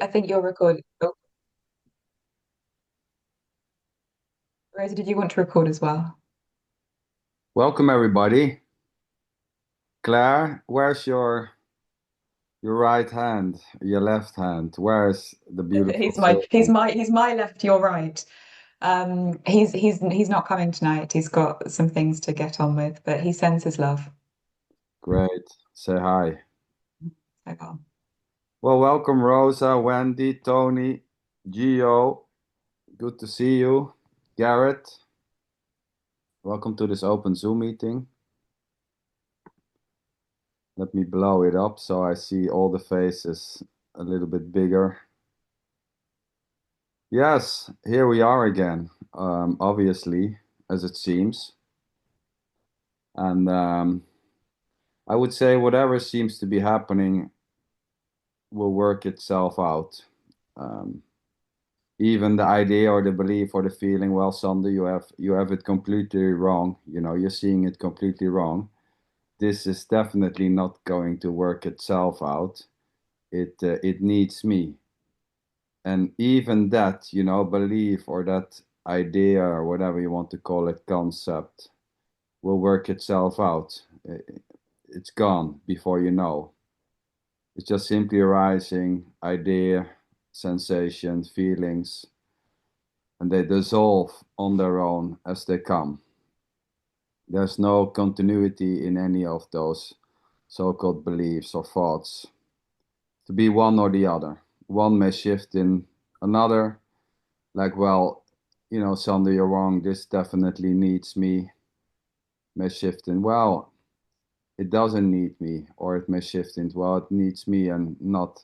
I think you're recording. Oh, Rosa, did you want to record as well? Welcome everybody. Claire, where's your right hand, your left hand? Where's the beautiful silver? He's my left, you're right. He's not coming tonight. He's got some things to get on with, but he sends his love. Great. Say hi. So far. Well, welcome Rosa, Wendy, Tony, Gio. Good to see you. Garrett, welcome to this open Zoom meeting. Let me blow it up so I see all the faces a little bit bigger. Yes, here we are again, obviously, as it seems. And I would say whatever seems to be happening will work itself out. Um, Even the idea or the belief or the feeling, well, Sander, you have it completely wrong. You're seeing it completely wrong. This is definitely not going to work itself out. It needs me. And even that, belief or that idea or whatever you want to call it, concept, will work itself out. It's gone before you know. It's just simply arising idea, sensation, feelings, and they dissolve on their own as they come. There's no continuity in any of those so-called beliefs or thoughts. To be one or the other. One may shift in another, like, well, Sander, you're wrong, this definitely needs me. May shift in, well, it doesn't need me, or it may shift into, well, it needs me and not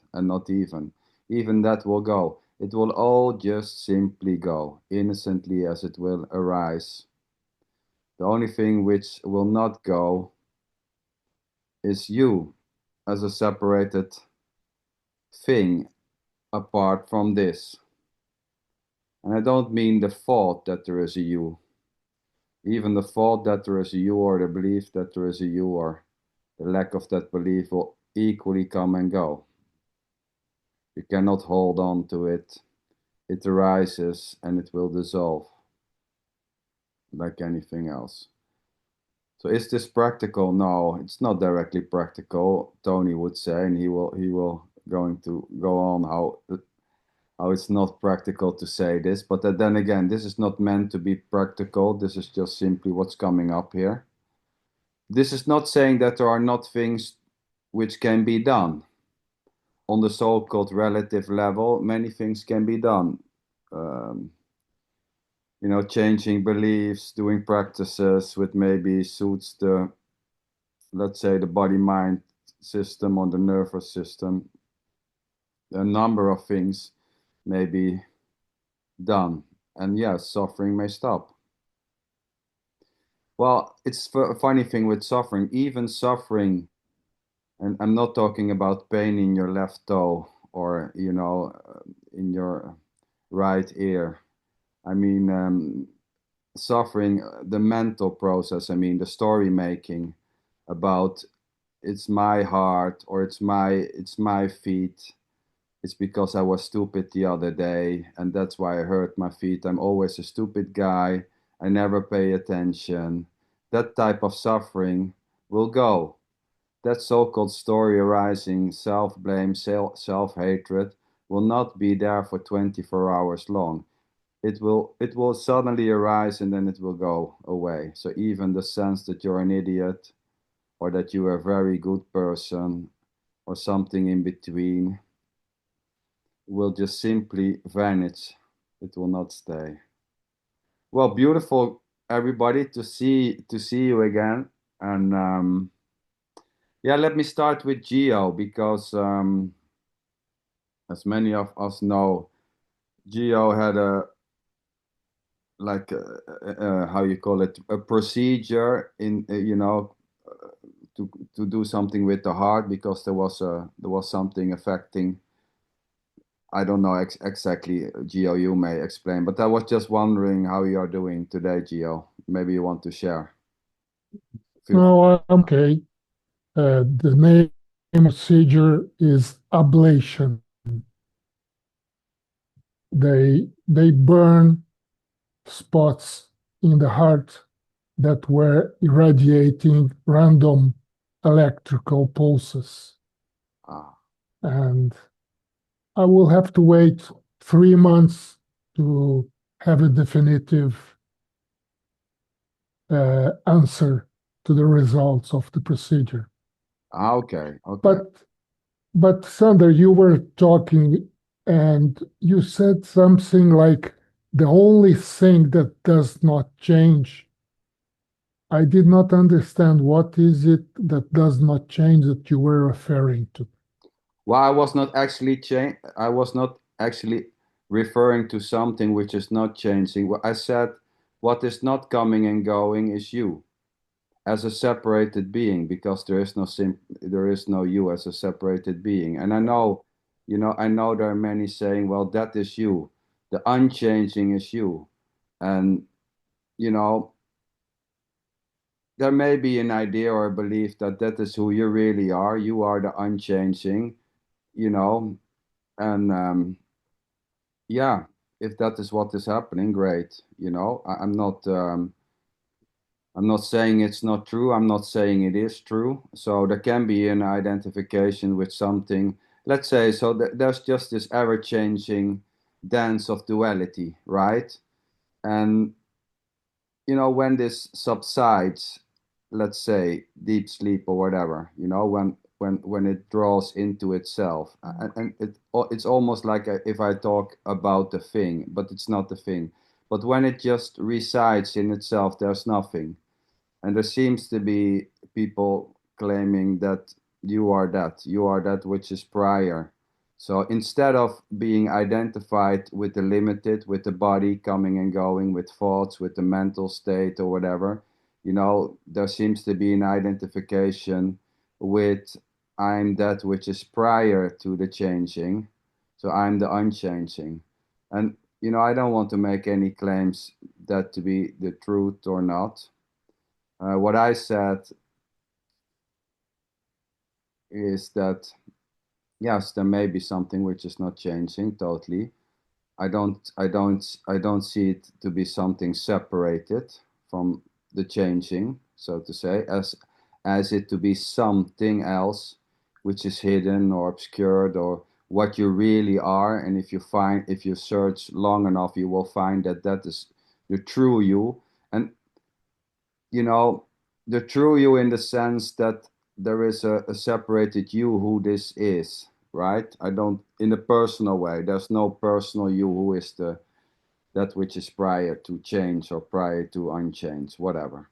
even. Even that will go. It will all just simply go, innocently as it will arise. The only thing which will not go is you as a separated thing apart from this. And I don't mean the thought that there is a you. Even the thought that there is a you or the belief that there is a you or the lack of that belief will equally come and go. You cannot hold on to it. It arises and it will dissolve like anything else. So is this practical? No, it's not directly practical, Tony would say, and he will going to go on how it's not practical to say this, but then again, this is not meant to be practical. This is just simply what's coming up here. This is not saying that there are not things which can be done. On the so-called relative level, many things can be done. Um, changing beliefs, doing practices which maybe suits the, let's say, the body-mind system or the nervous system. A number of things may be done. And yes, suffering may stop. Well, it's a funny thing with suffering, even suffering, and I'm not talking about pain in your left toe or, in your right ear. I mean, suffering, the mental process, I mean, the story making about it's my heart or it's my feet. It's because I was stupid the other day and that's why I hurt my feet. I'm always a stupid guy. I never pay attention. That type of suffering will go. That so-called story arising self-blame, self-hatred will not be there for 24 hours long. It will suddenly arise and then it will go away. So even the sense that you're an idiot or that you are a very good person or something in between will just simply vanish. It will not stay. Well, beautiful everybody to see you again. And yeah, let me start with Geo because as many of us know, Geo had a like how you call it, a procedure in to do something with the heart because there was something affecting. I don't know exactly, Gio, you may explain, but I was just wondering how you are doing today, Gio. Maybe you want to share. Feel free. No, I'm okay. The name of procedure is ablation. they burn spots in the heart that were irradiating random electrical pulses. Ah, And I will have to wait 3 months to have a definitive answer to the results of the procedure. okay, okay. But Sander, you were talking and you said something like the only thing that does not change. I did not understand what is it that does not change that you were referring to. Well, I was not actually referring to something which is not changing. What I said, what is not coming and going is you as a separated being, because there is no you as a separated being. And I know, I know there are many saying, well, that is you. The unchanging is you. And, you know, there may be an idea or a belief that that is who you really are. You are the unchanging, you know, and yeah, if that is what is happening, great. I'm not saying it's not true. I'm not saying it is true. So there can be an identification with something. Let's say so. There's just this ever-changing dance of duality, right? And when this subsides, let's say deep sleep or whatever, when it draws into itself, and it's almost like if I talk about the thing, but it's not the thing. But when it just resides in itself, there's nothing. And there seems to be people claiming that you are that which is prior. So instead of being identified with the limited, with the body coming and going, with thoughts, with the mental state or whatever, there seems to be an identification with I'm that which is prior to the changing. So I'm the unchanging. And, I don't want to make any claims that to be the truth or not. What I said is that yes, there may be something which is not changing totally. I don't see it to be something separated from the changing, so to say, as it to be something else which is hidden or obscured or what you really are. And if you search long enough, you will find that that is the true you. And you know, the true you in the sense that there is a separated you who this is, right? I don't, in a personal way, there's no personal you who is that which is prior to change or prior to unchanged, whatever.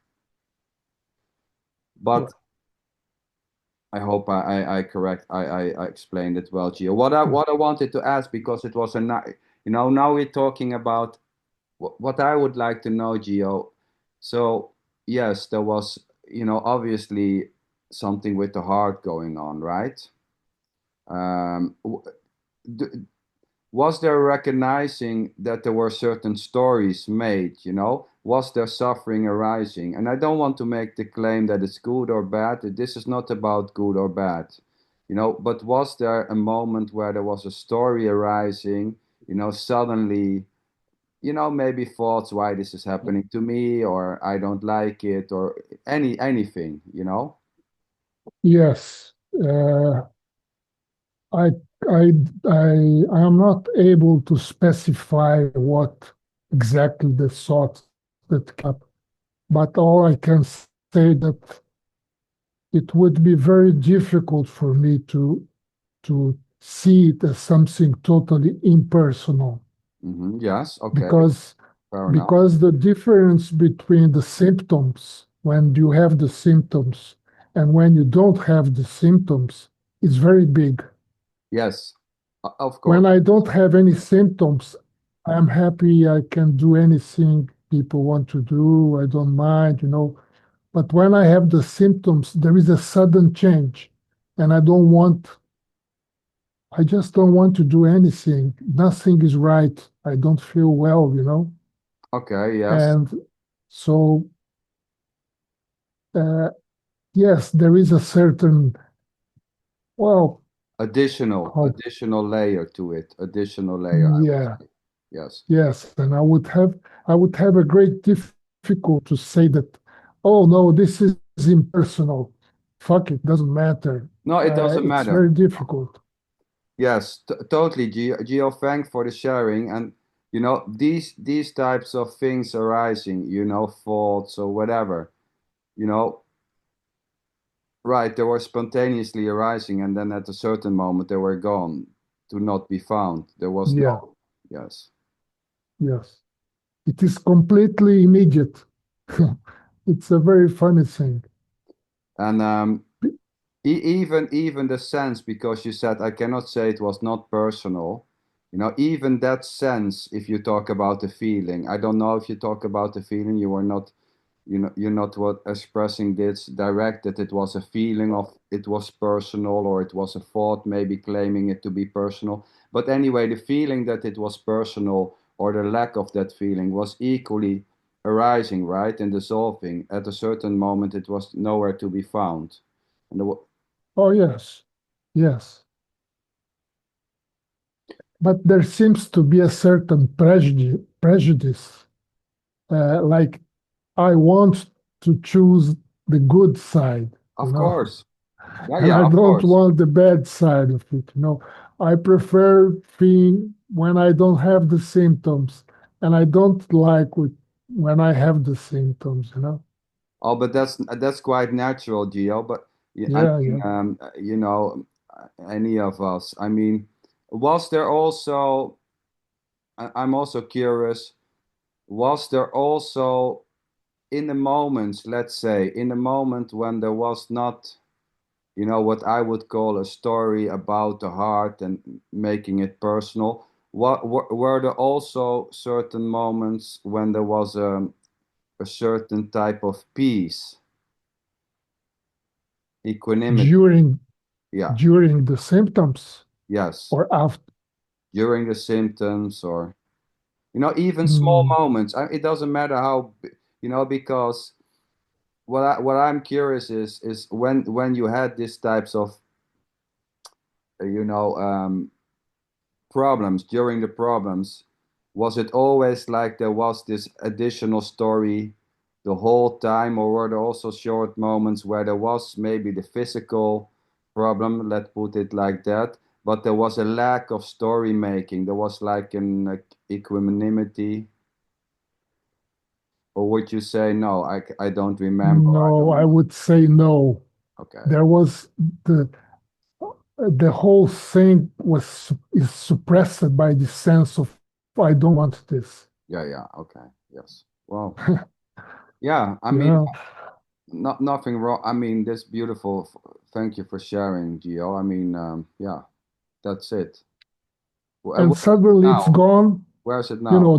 Yeah. But I hope I explained it well, Gio. What I wanted to ask, because it was now we're talking about what I would like to know, Gio. So yes, there was, obviously something with the heart going on, right? Um, w- d- was there recognizing that there were certain stories made, Was there suffering arising? And I don't want to make the claim that it's good or bad. This is not about good or bad, but was there a moment where there was a story arising, suddenly, maybe thoughts why this is happening to me, or I don't like it, or anything. Yes. I, I, I am not able to specify what exactly the thoughts that came up, but all I can say that it would be very difficult for me to see it as something totally impersonal Yes, okay, because fair enough. the difference between the symptoms when you have the symptoms and when you don't have the symptoms is very big. Yes, of When course. I don't have any symptoms, I'm happy. I can do anything people want to do. I don't mind. But when I have the symptoms, there is a sudden change, and I just don't want to do anything. Nothing is right. I don't feel well. Okay, yes. And so, uh, yes, there is a certain, well, Additional how, additional layer to it. Additional layer, I would yeah, say. Yes. Yes, and I would have a great difficult to say that, oh no, this is impersonal. Fuck it, doesn't matter. No, it doesn't It's matter. very difficult. Yes, totally, Gio. Thanks for the sharing. And these types of things arising, thoughts or whatever, you know, right? They were spontaneously arising, and then at a certain moment they were gone, to not be found. There was Yeah, no. Yes. yes. It is completely immediate. It's a very funny thing. And even the sense, because you said I cannot say it was not personal. Even that sense, if you talk about the feeling, I don't know if you talk about the feeling, you are not, you're not what expressing this direct, that it was a feeling of it was personal, or it was a thought maybe claiming it to be personal. But anyway, the feeling that it was personal, or the lack of that feeling, was equally arising, right, and dissolving. At a certain moment it was nowhere to be found. And Oh yes, yes. But there seems to be a certain prejudice. Like I want to choose the good side, of course. Yeah, and yeah, I of don't course. want the bad side of it. I prefer feeling when I don't have the symptoms, and I don't like when I have the symptoms. Oh, but that's quite natural, Gio. But yeah, I Yeah, mean, yeah. any of us. I mean, was there also? I'm also curious. Was there also, in the moments, let's say, in the moment when there was not, what I would call a story about the heart and making it personal? What were there also certain moments when there was a certain type of peace, equanimity? During Yeah. during the symptoms Yes. or after. During the symptoms, or even small Mm, moments. It doesn't matter how, because what I'm curious is when you had these types of uh, you know um, problems. During the problems, was it always like there was this additional story the whole time, or were there also short moments where there was maybe the physical problem, let's put it like that, but there was a lack of story making? There was like an equanimity, or would you say no? I don't remember. I no, don't I know. would say no. Okay. There was the the whole thing is suppressed by the sense of I don't want this. Yeah. Yeah. Okay. Yes. Well. Yeah. I mean, Yeah. nothing wrong. I mean, this beautiful. Thank you for sharing, Gio. I mean, yeah, that's it. And Where is it suddenly it's now? gone. Where is it now?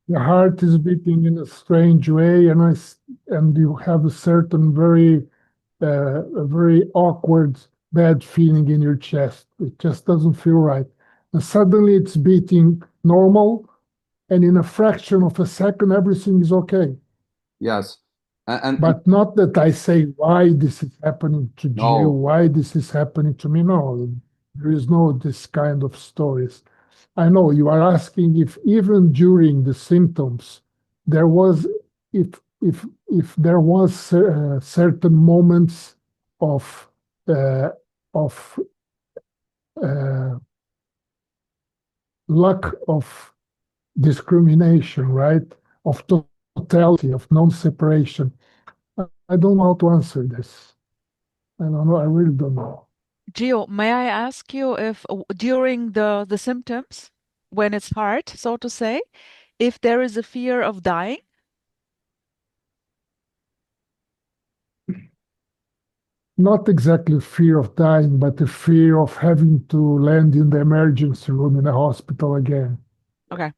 The heart is beating in a strange way, and you have a very awkward, bad feeling in your chest. It just doesn't feel right. And suddenly it's beating normal, and in a fraction of a second, everything is okay. Yes, and But not that I say why this is happening to Jill, no, why this is happening to me. No, there is no this kind of stories. I know you are asking if even during the symptoms there was if there was certain moments of uh, of uh, lack of discrimination, right? Of totality, of non-separation. I don't know how to answer this. I don't know. I really don't know. Gio, may I ask you if during the symptoms, when it's hard, so to say, if there is a fear of dying? Not exactly fear of dying, but the fear of having to land in the emergency room in a hospital again. Okay.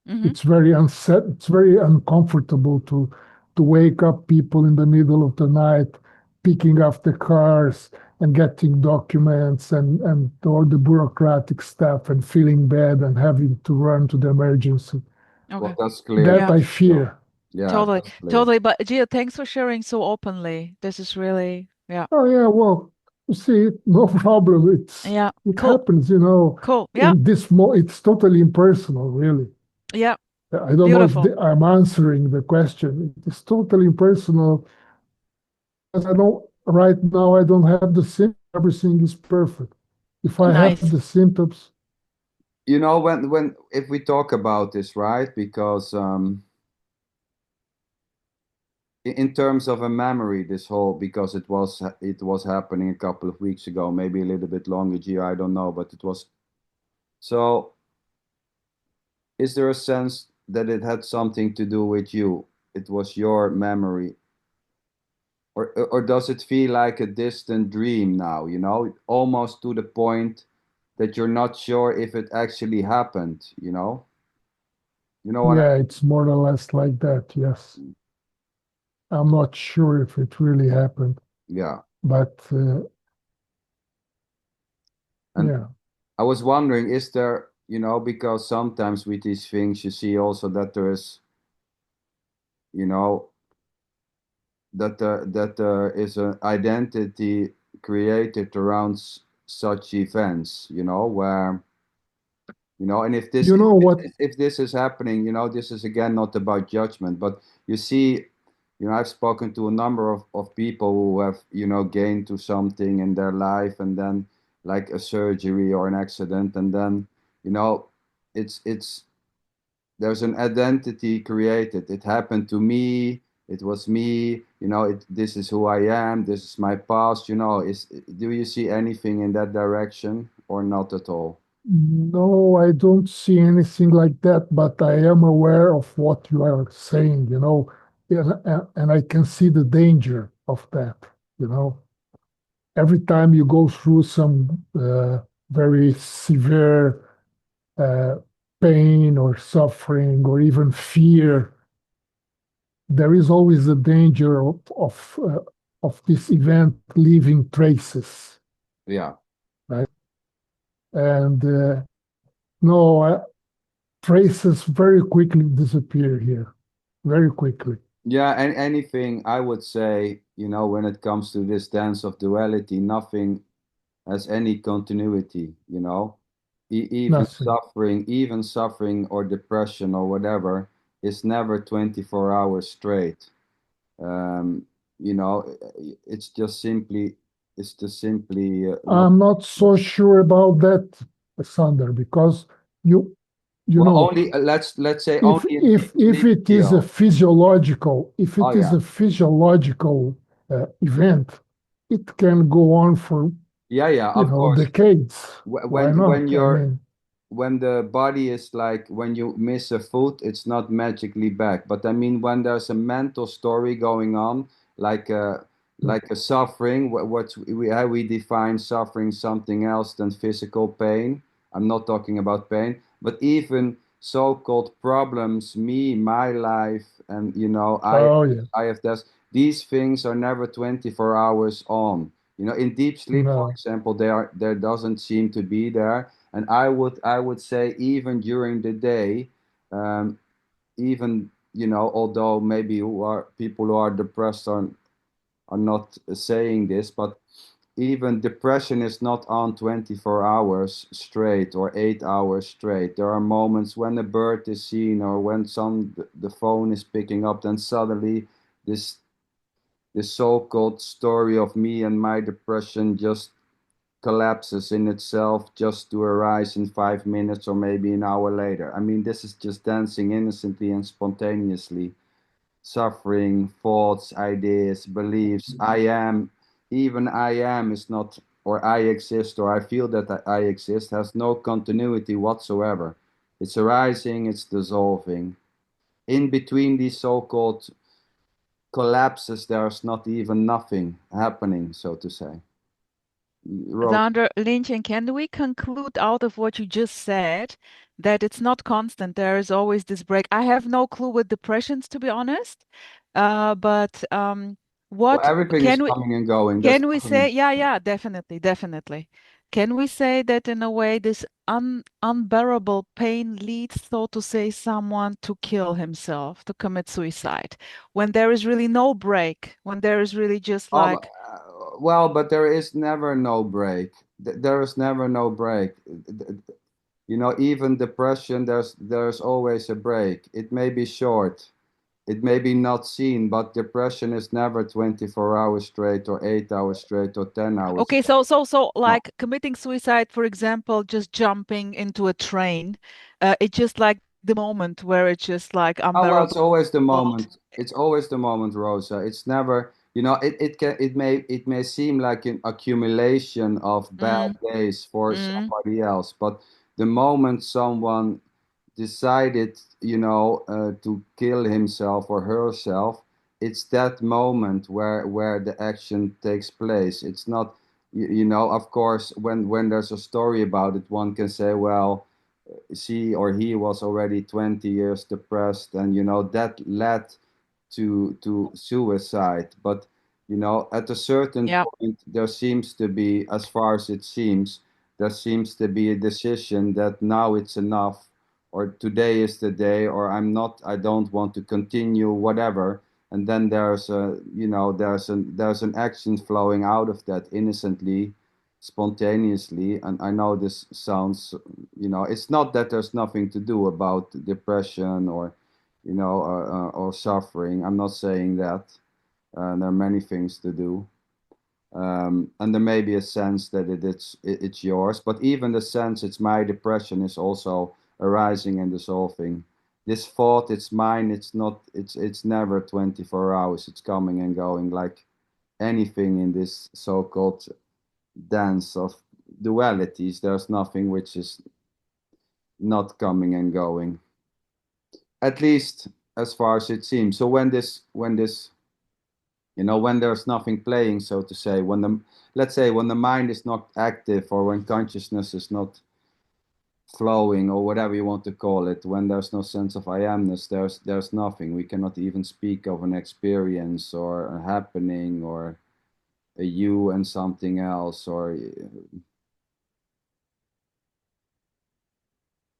Mm-hmm. It's very unset. It's very uncomfortable to wake up people in the middle of the night, picking up the cars and getting documents and all the bureaucratic stuff and feeling bad and having to run to the emergency. well, Okay. that's clear. That Yeah, I fear. Yeah, totally. definitely. Totally. But Gio, thanks for sharing so openly. This is really, yeah. Oh yeah, well, You see, no problem. Yeah, It cool, happens, cool. Yeah, in this it's totally impersonal, really. yeah, I don't know if beautiful. I'm answering the question. It's totally impersonal because right now, I don't have the symptoms. Everything is perfect. If I have Nice. the symptoms, when if we talk about this, right? Because in terms of a memory, this whole, because it was happening a couple of weeks ago, maybe a little bit longer, Gio, I don't know, but it was. So is there a sense that it had something to do with you? It was your memory, or does it feel like a distant dream now, almost to the point that you're not sure if it actually happened, You know what I yeah, it's more or less like that. Yes. I'm not sure if it really happened, Yeah. but And yeah. I was wondering, is there, because sometimes with these things you see also that there is, you know, that there is an identity created around such events, where, and if this You know what? if this is happening, this is again not about judgment, but you see, I've spoken to a number of people who have, gained to something in their life, and then like a surgery or an accident, and then, you know, it's there's an identity created. It happened to me. It was me. This is who I am. This is my past. Do you see anything in that direction or not at all? No, I don't see anything like that, but I am aware of what you are saying, and I can see the danger of that, you know. Every time you go through some very severe uh, pain or suffering or even fear, there is always a danger of this event leaving traces, Yeah. right? And no, traces very quickly disappear here, very quickly. Yeah, and anything I would say, when it comes to this dance of duality, nothing has any continuity, even Nothing. suffering or depression or whatever is never 24 hours straight. Um, it's just simply not. I'm not so sure about that, Sander, because you you Well, know only let's say if only in if deep if sleep, it is a Gio. physiological if Oh it is yeah, a physiological event, it can go on for yeah, yeah. Of course. decades. Why When not? I you're mean, when the body is like, when you miss a food, it's not magically back. But I mean, when there's a mental story going on, like a suffering, how we define suffering something else than physical pain. I'm not talking about pain, but even so-called problems, my life, and oh yeah, I have this. These things are never 24 hours on. In deep sleep, for no, example, there doesn't seem to be there. And I would say even during the day, um, even, although maybe people who are depressed are not saying this, but even depression is not on 24 hours straight or 8 hours straight. There are moments when a bird is seen, or when the phone is picking up, then suddenly this this so-called story of me and my depression just collapses in itself, just to arise in 5 minutes or maybe an hour later. I mean, this is just dancing innocently and spontaneously. Suffering, thoughts, ideas, beliefs. Even I am is not, or I exist, or I feel that I exist, has no continuity whatsoever. It's arising, it's dissolving. In between these so-called collapses, there's not even nothing happening, so to say. Rose. Sander, Linchen, can we conclude out of what you just said that it's not constant? There is always this break. I have no clue with depressions, to be honest. But Well, what everything is can we coming and going. That's can we say? nothing. Yeah, yeah, definitely, definitely. Can we say that in a way this unbearable pain leads, so to say, someone to kill himself, to commit suicide, when there is really no break, when there is really just Um, like well, but there is never no break. There is never no break. You know, even depression, there's always a break. It may be short, it may be not seen, but depression is never 24 hours straight or 8 hours straight or 10 hours Okay, straight. so No. like committing suicide, for example, just jumping into a train, it's just like the moment where it's just like Oh, well, it's unbearable. always the moment. It's always the moment, Rosa. It's never, you know, it may seem like an accumulation of bad Mm, days for mm. somebody else, but the moment someone decided, to kill himself or herself, it's that moment where the action takes place. It's not, of course, when there's a story about it, one can say, well, she or he was already 20 years depressed, and that led to suicide. But at a certain Yeah. point, there seems to be, as far as it seems, there seems to be a decision that now it's enough, or today is the day, or I don't want to continue, whatever. And then there's an action flowing out of that innocently, spontaneously. And I know this sounds, it's not that there's nothing to do about depression or suffering. I'm not saying that. There are many things to do. And there may be a sense that it's yours, but even the sense it's my depression is also arising and dissolving. This thought, it's mine. It's not. It's never 24 hours. It's coming and going like anything in this so-called dance of dualities. There's nothing which is not coming and going, at least as far as it seems. So when there's nothing playing, so to say, let's say when the mind is not active, or when consciousness is not flowing, or whatever you want to call it, when there's no sense of I amness, there's nothing. We cannot even speak of an experience or a happening or a you and something else, or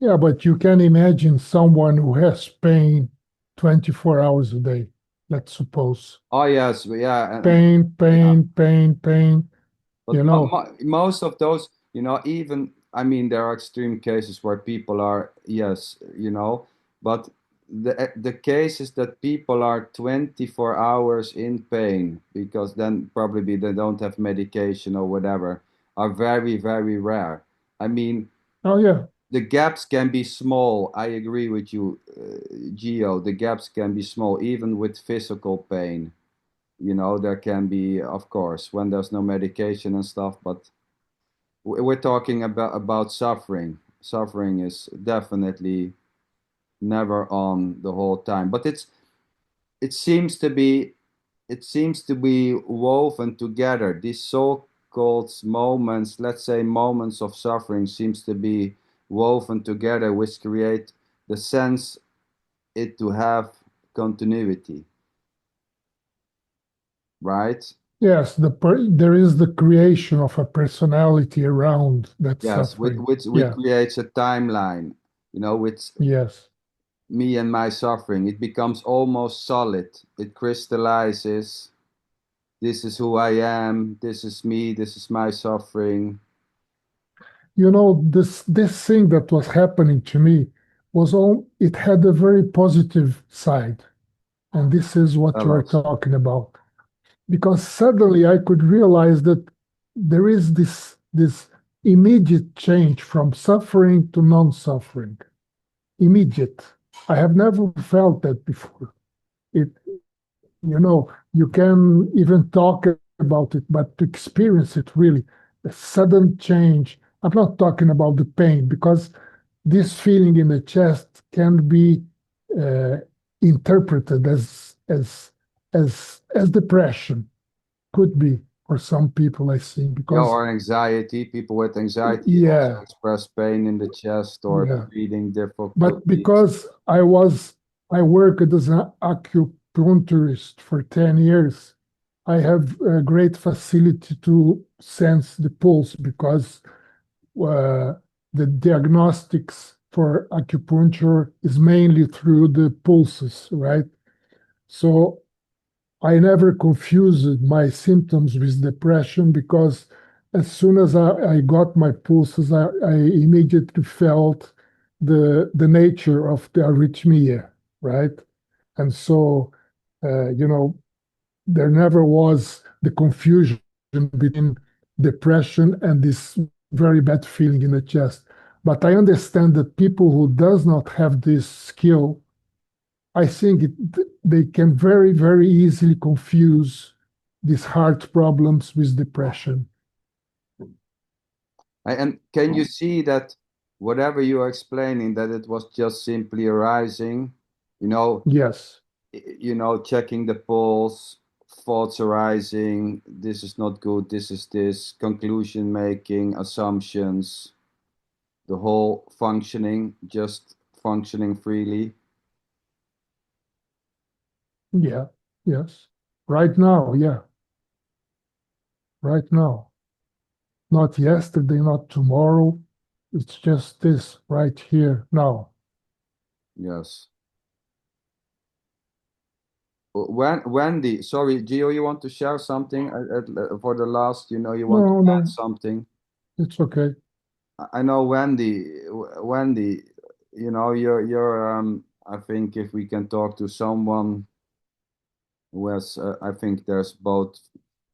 Yeah, but you can imagine someone who has pain 24 hours a day, let's suppose. oh yes, yeah, Pain, yeah. pain, pain, pain, But you know. most of those, even, I mean, there are extreme cases where people are, yes, but the cases that people are 24 hours in pain, because then probably they don't have medication or whatever, are very, very rare. I mean, Oh, yeah. the gaps can be small. I agree with you, Gio. The gaps can be small, even with physical pain. There can be, of course, when there's no medication and stuff, but we're talking about suffering. Suffering is definitely never on the whole time, but it seems to be it seems to be woven together. These so-called moments, let's say moments of suffering, seems to be woven together, which create the sense it to have continuity, right? Yes, there is the creation of a personality around that Yes, suffering. which Yeah, creates a timeline, with yes. me and my suffering. It becomes almost solid. It crystallizes. This is who I am. This is me. This is my suffering. You know, this thing that was happening to me it had a very positive side. And this is what you Tell are us. talking about. Because suddenly I could realize that there is this immediate change from suffering to non-suffering. Immediate. I have never felt that before. It, you can even talk about it, but to experience it really, a sudden change. I'm not talking about the pain because this feeling in the chest can be uh, interpreted as depression. Could be for some people, I think, Yeah, because or anxiety. People with anxiety also yeah, express pain in the chest or yeah. breathing But difficulties. because I worked as an acupuncturist for 10 years, I have a great facility to sense the pulse because uh, the diagnostics for acupuncture is mainly through the pulses, right? So I never confused my symptoms with depression because as soon as I got my pulses, I immediately felt the nature of the arrhythmia, right? And so, you know, there never was the confusion between depression and this very bad feeling in the chest. But I understand that people who does not have this skill, I think they can very, very easily confuse these heart problems with depression. And can you see that whatever you are explaining, that it was just simply arising, you know, Yes, checking the pulse, thoughts arising, this is not good, this is this, conclusion making, assumptions, the whole functioning, just functioning freely. yeah, yes. Right now, yeah, right now. Not yesterday, not tomorrow. It's just this right here now. Yes. Wendy, sorry, Gio, you want to share something for the last, you want to No, add no, something? it's okay. I know Wendy, I think if we can talk to someone who has, I think there's both,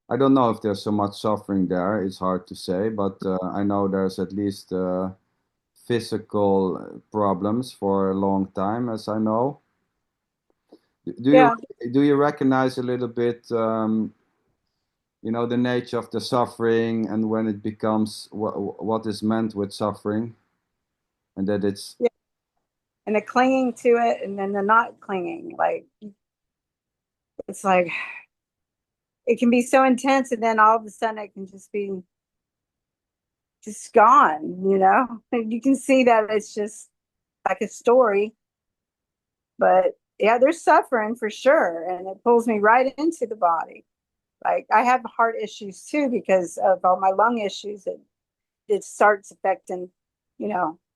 I don't know if there's so much suffering there, it's hard to say, but I know there's at least physical problems for a long time, as I know. Do you Yeah, do you recognize a little bit, the nature of the suffering and when it becomes what is meant with suffering, and that it's yeah. And the clinging to it and then the not clinging. Like it's like it can be so intense and then all of a sudden it can just be just gone, you know? And you can see that it's just like a story. But yeah, there's suffering for sure. And it pulls me right into the body. Like I have heart issues too because of all my lung issues. It starts affecting,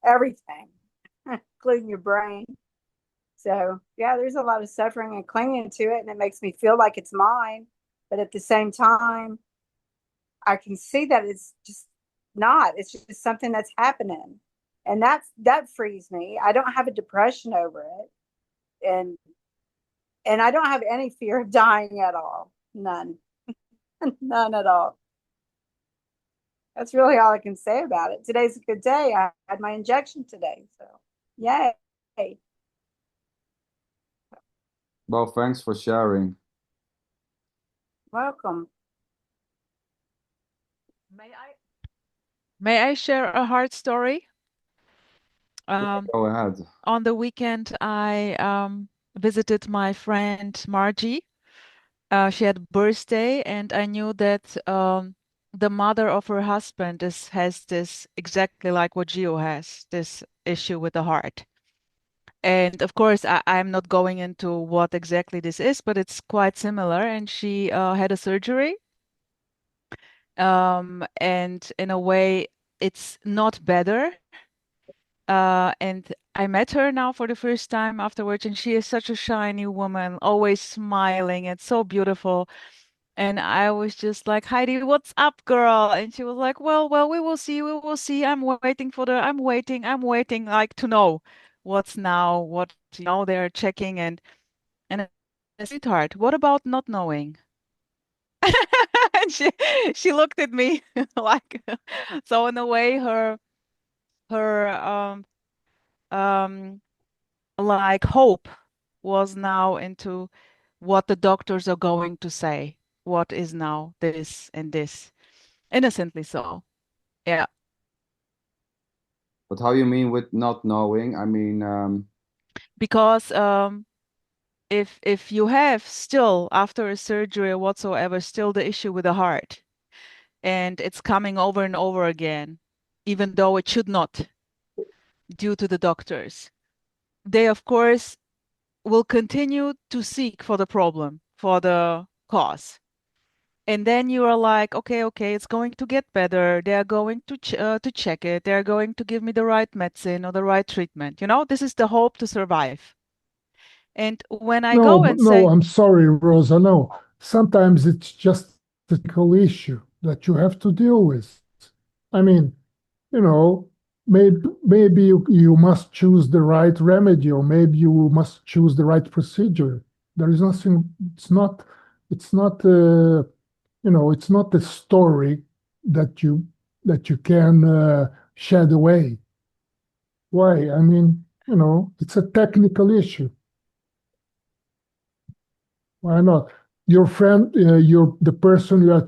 everything, including your brain. So yeah, there's a lot of suffering and clinging to it, and it makes me feel like it's mine. But at the same time, I can see that it's just not. It's just something that's happening, and that frees me. I don't have a depression over it, and I don't have any fear of dying at all. None, none at all. That's really all I can say about it. Today's a good day. I had my injection today, so yay! well, thanks for sharing. Welcome. May I share a heart story? Go ahead. On the weekend, I visited my friend Margie. She had birthday, and I knew that the mother of her husband has this exactly like what Gio has, this issue with the heart. And of course, I'm not going into what exactly this is, but it's quite similar. And she had a surgery. And in a way, it's not better. And I met her now for the first time afterwards, and she is such a shiny woman, always smiling and so beautiful. And I was just like, Heidi, what's up, girl? And she was like, well, we will see, we will see. I'm waiting, like to know what's now, what, they're checking and sweetheart, what about not knowing? And she looked at me like, so in a way, her um like hope was now into what the doctors are going to say. What is now this and this? Innocently so. Yeah. But how you mean with not knowing? I mean, Because if you have still after a surgery or whatsoever still the issue with the heart and it's coming over and over again, even though it should not due to the doctors, they of course will continue to seek for the problem, for the cause. And then you are like, okay, it's going to get better. They are going to check it. They are going to give me the right medicine or the right treatment. This is the hope to survive. And when I No, go and no, say, I'm sorry, Rosa. No, sometimes it's just a technical issue that you have to deal with. I mean, you know, maybe you must choose the right remedy, or maybe you must choose the right procedure. There is nothing. It's not. It's not a story that you can shed away. Why? I mean, it's a technical issue. Why not? Your friend, the person you are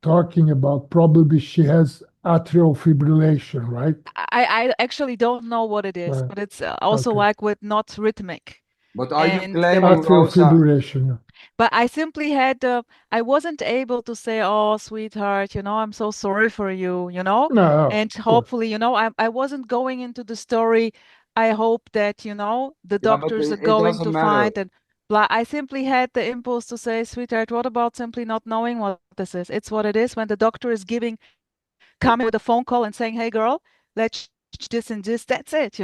talking about, probably she has atrial fibrillation, right? I actually don't know what it is, Right. but it's also Okay. like with not rhythmic. But are you And claiming, Atrial Rosa? fibrillation. Yeah. But I simply had, I wasn't able to say, oh, sweetheart, I'm so sorry for you, No, and of course. hopefully, I wasn't going into the story. I hope that, the Yeah, but doctors are it going doesn't to matter. find and blah. I simply had the impulse to say, sweetheart, what about simply not knowing what this is? It's what it is when the doctor is coming with a phone call and saying, hey, girl, let's this and this, that's it,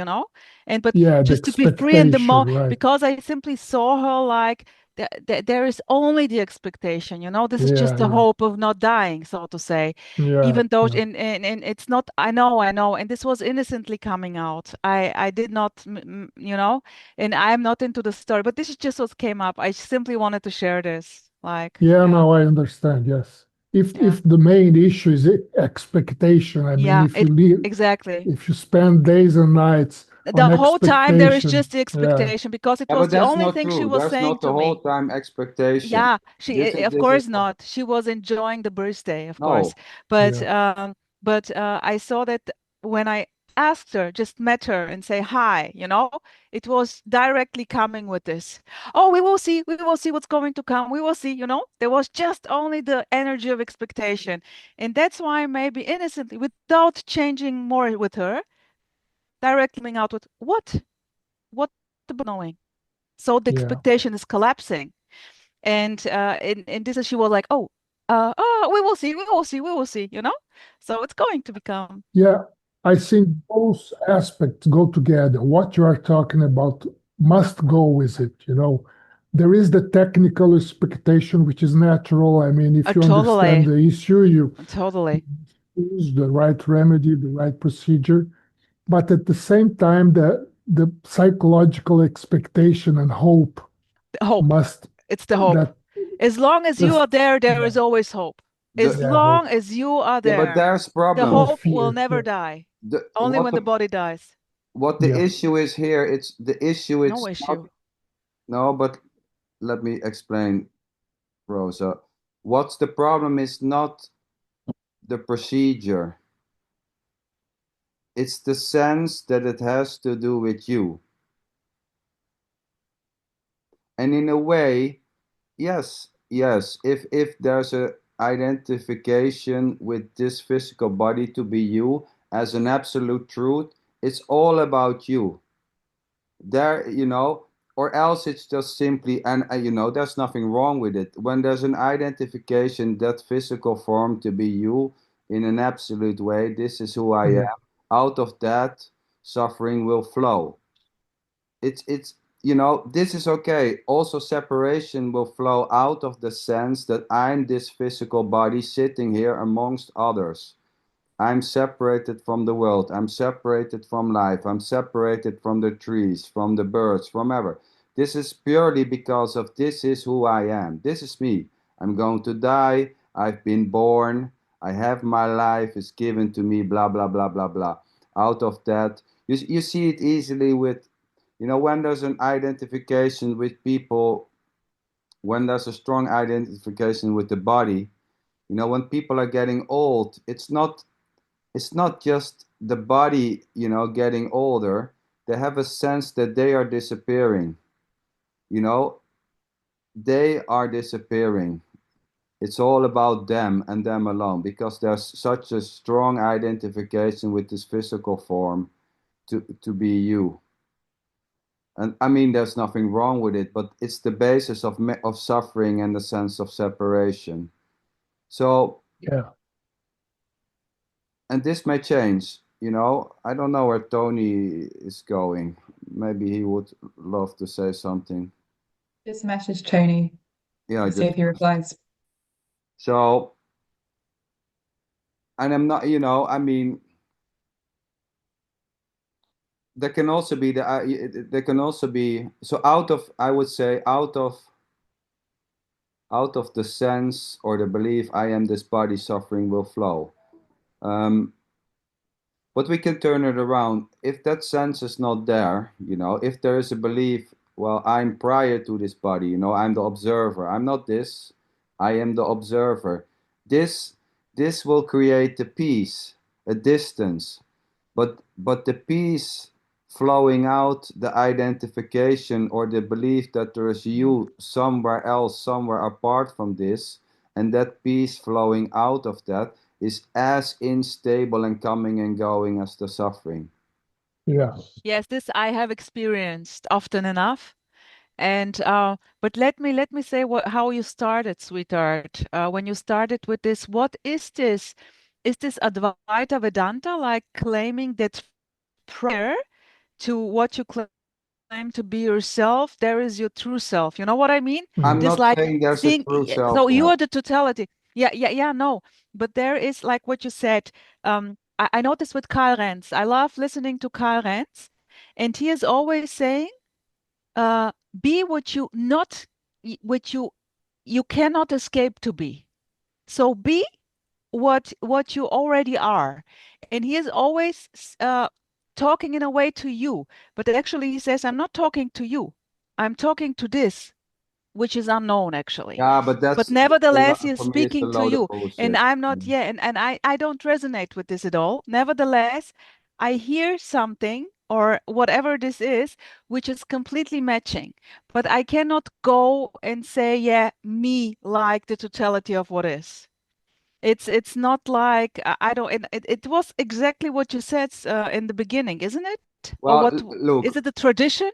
but Yeah, the just to be free in the expectation, moment, right? because I simply saw her like there is only the expectation, this is just Yeah, the yeah, hope of not dying, so to say, yeah, even though yeah. in it's not, I know, and this was innocently coming out. I did not, and I'm not into the story, but this is just what came up. I simply wanted to share this, like, Yeah, yeah, now I understand. Yes. If yeah, if the main issue is expectation, I mean, yeah, it exactly. if you spend days and nights on The whole time there is expectation, just the yeah, expectation, because it Yeah, was but the that's only not thing she true. was There's saying not the to whole me. time expectation. Yeah, This of is course not. She was enjoying the birthday, of course. no. But yeah, I saw that when I asked her, just met her and say hi, it was directly coming with this. Oh, we will see what's going to come. We will see, There was just only the energy of expectation. And that's why maybe innocently, without changing more with her, directly coming out with what? What about knowing? So the yeah, expectation is collapsing. And this is, she was like, oh, we will see, we will see, we will see, So it's going to become yeah. I think both aspects go together. What you are talking about must go with it. There is the technical expectation, which is natural. I mean, if you understand totally, the issue, you totally choose the right remedy, the right procedure. But at the same time, the psychological expectation and hope the hope. must It's the hope. that As long as you just are there, there yeah, is always hope. As The yeah, hope, long as you are yeah, but there, there's the problem. no hope will fear. never Yeah, die. The Only when the body dies. what the yeah, issue is here, it's the issue, No it's not. issue. No, but let me explain, Rosa. What's the problem is not the procedure. It's the sense that it has to do with you. And in a way, yes, yes. If there's a identification with this physical body to be you as an absolute truth, it's all about you. There, or else it's just simply, and there's nothing wrong with it. When there's an identification, that physical form to be you in an absolute way, this is who I yeah, am. Out of that, suffering will flow. It's this is okay. Also, separation will flow out of the sense that I'm this physical body sitting here amongst others. I'm separated from the world. I'm separated from life. I'm separated from the trees, from the birds, from ever. This is purely because of this is who I am. This is me. I'm going to die. I've been born. I have my life is given to me, blah, blah, blah, blah, blah. Out of that, you see it easily with, when there's an identification with people, when there's a strong identification with the body, when people are getting old, it's not just the body, getting older. They have a sense that they are disappearing. You know, they are disappearing. It's all about them and them alone because there's such a strong identification with this physical form to be you. And I mean, there's nothing wrong with it, but it's the basis of suffering and the sense of separation. So, yeah. and this may change. I don't know where Tony is going. maybe he would love to say something. Just message Tony Yeah, to see if he replies. So, and I'm not, I mean, there can also be there can also be, so out of, I would say, out of the sense or the belief I am this body, suffering will flow. But we can turn it around. If that sense is not there, if there is a belief, well, I'm prior to this body, I'm the observer. I'm not this. I am the observer. This will create a peace, a distance. But the peace flowing out, the identification or the belief that there is you somewhere else, somewhere apart from this, and that peace flowing out of that is as unstable and coming and going as the suffering. Yeah. Yes, this I have experienced often enough. And but let me say how you started, sweetheart. When you started with this, what is this? Is this Advaita Vedanta, like claiming that prior to what you claim to be yourself, there is your true self? You know what I mean? I'm This not like saying there's a seeing, true self. so you No. are the totality. Yeah, no. But there is like what you said. I noticed with Karl Renz. I love listening to Karl Renz, and he is always saying, be what you not what you cannot escape to be. So be what you already are. And he is always talking in a way to you, but actually he says, I'm not talking to you. I'm talking to this, which is unknown actually. Yeah, but But nevertheless, he is for me, it's a speaking to load of you. And bullshit. I'm not, yeah, and I don't resonate with this at all. Nevertheless, I hear something or whatever this is, which is completely matching. But I cannot go and say, yeah, me like the totality of what is. It's not like I don't. It was exactly what you said in the beginning, isn't it? Or Well, what is look, it? The tradition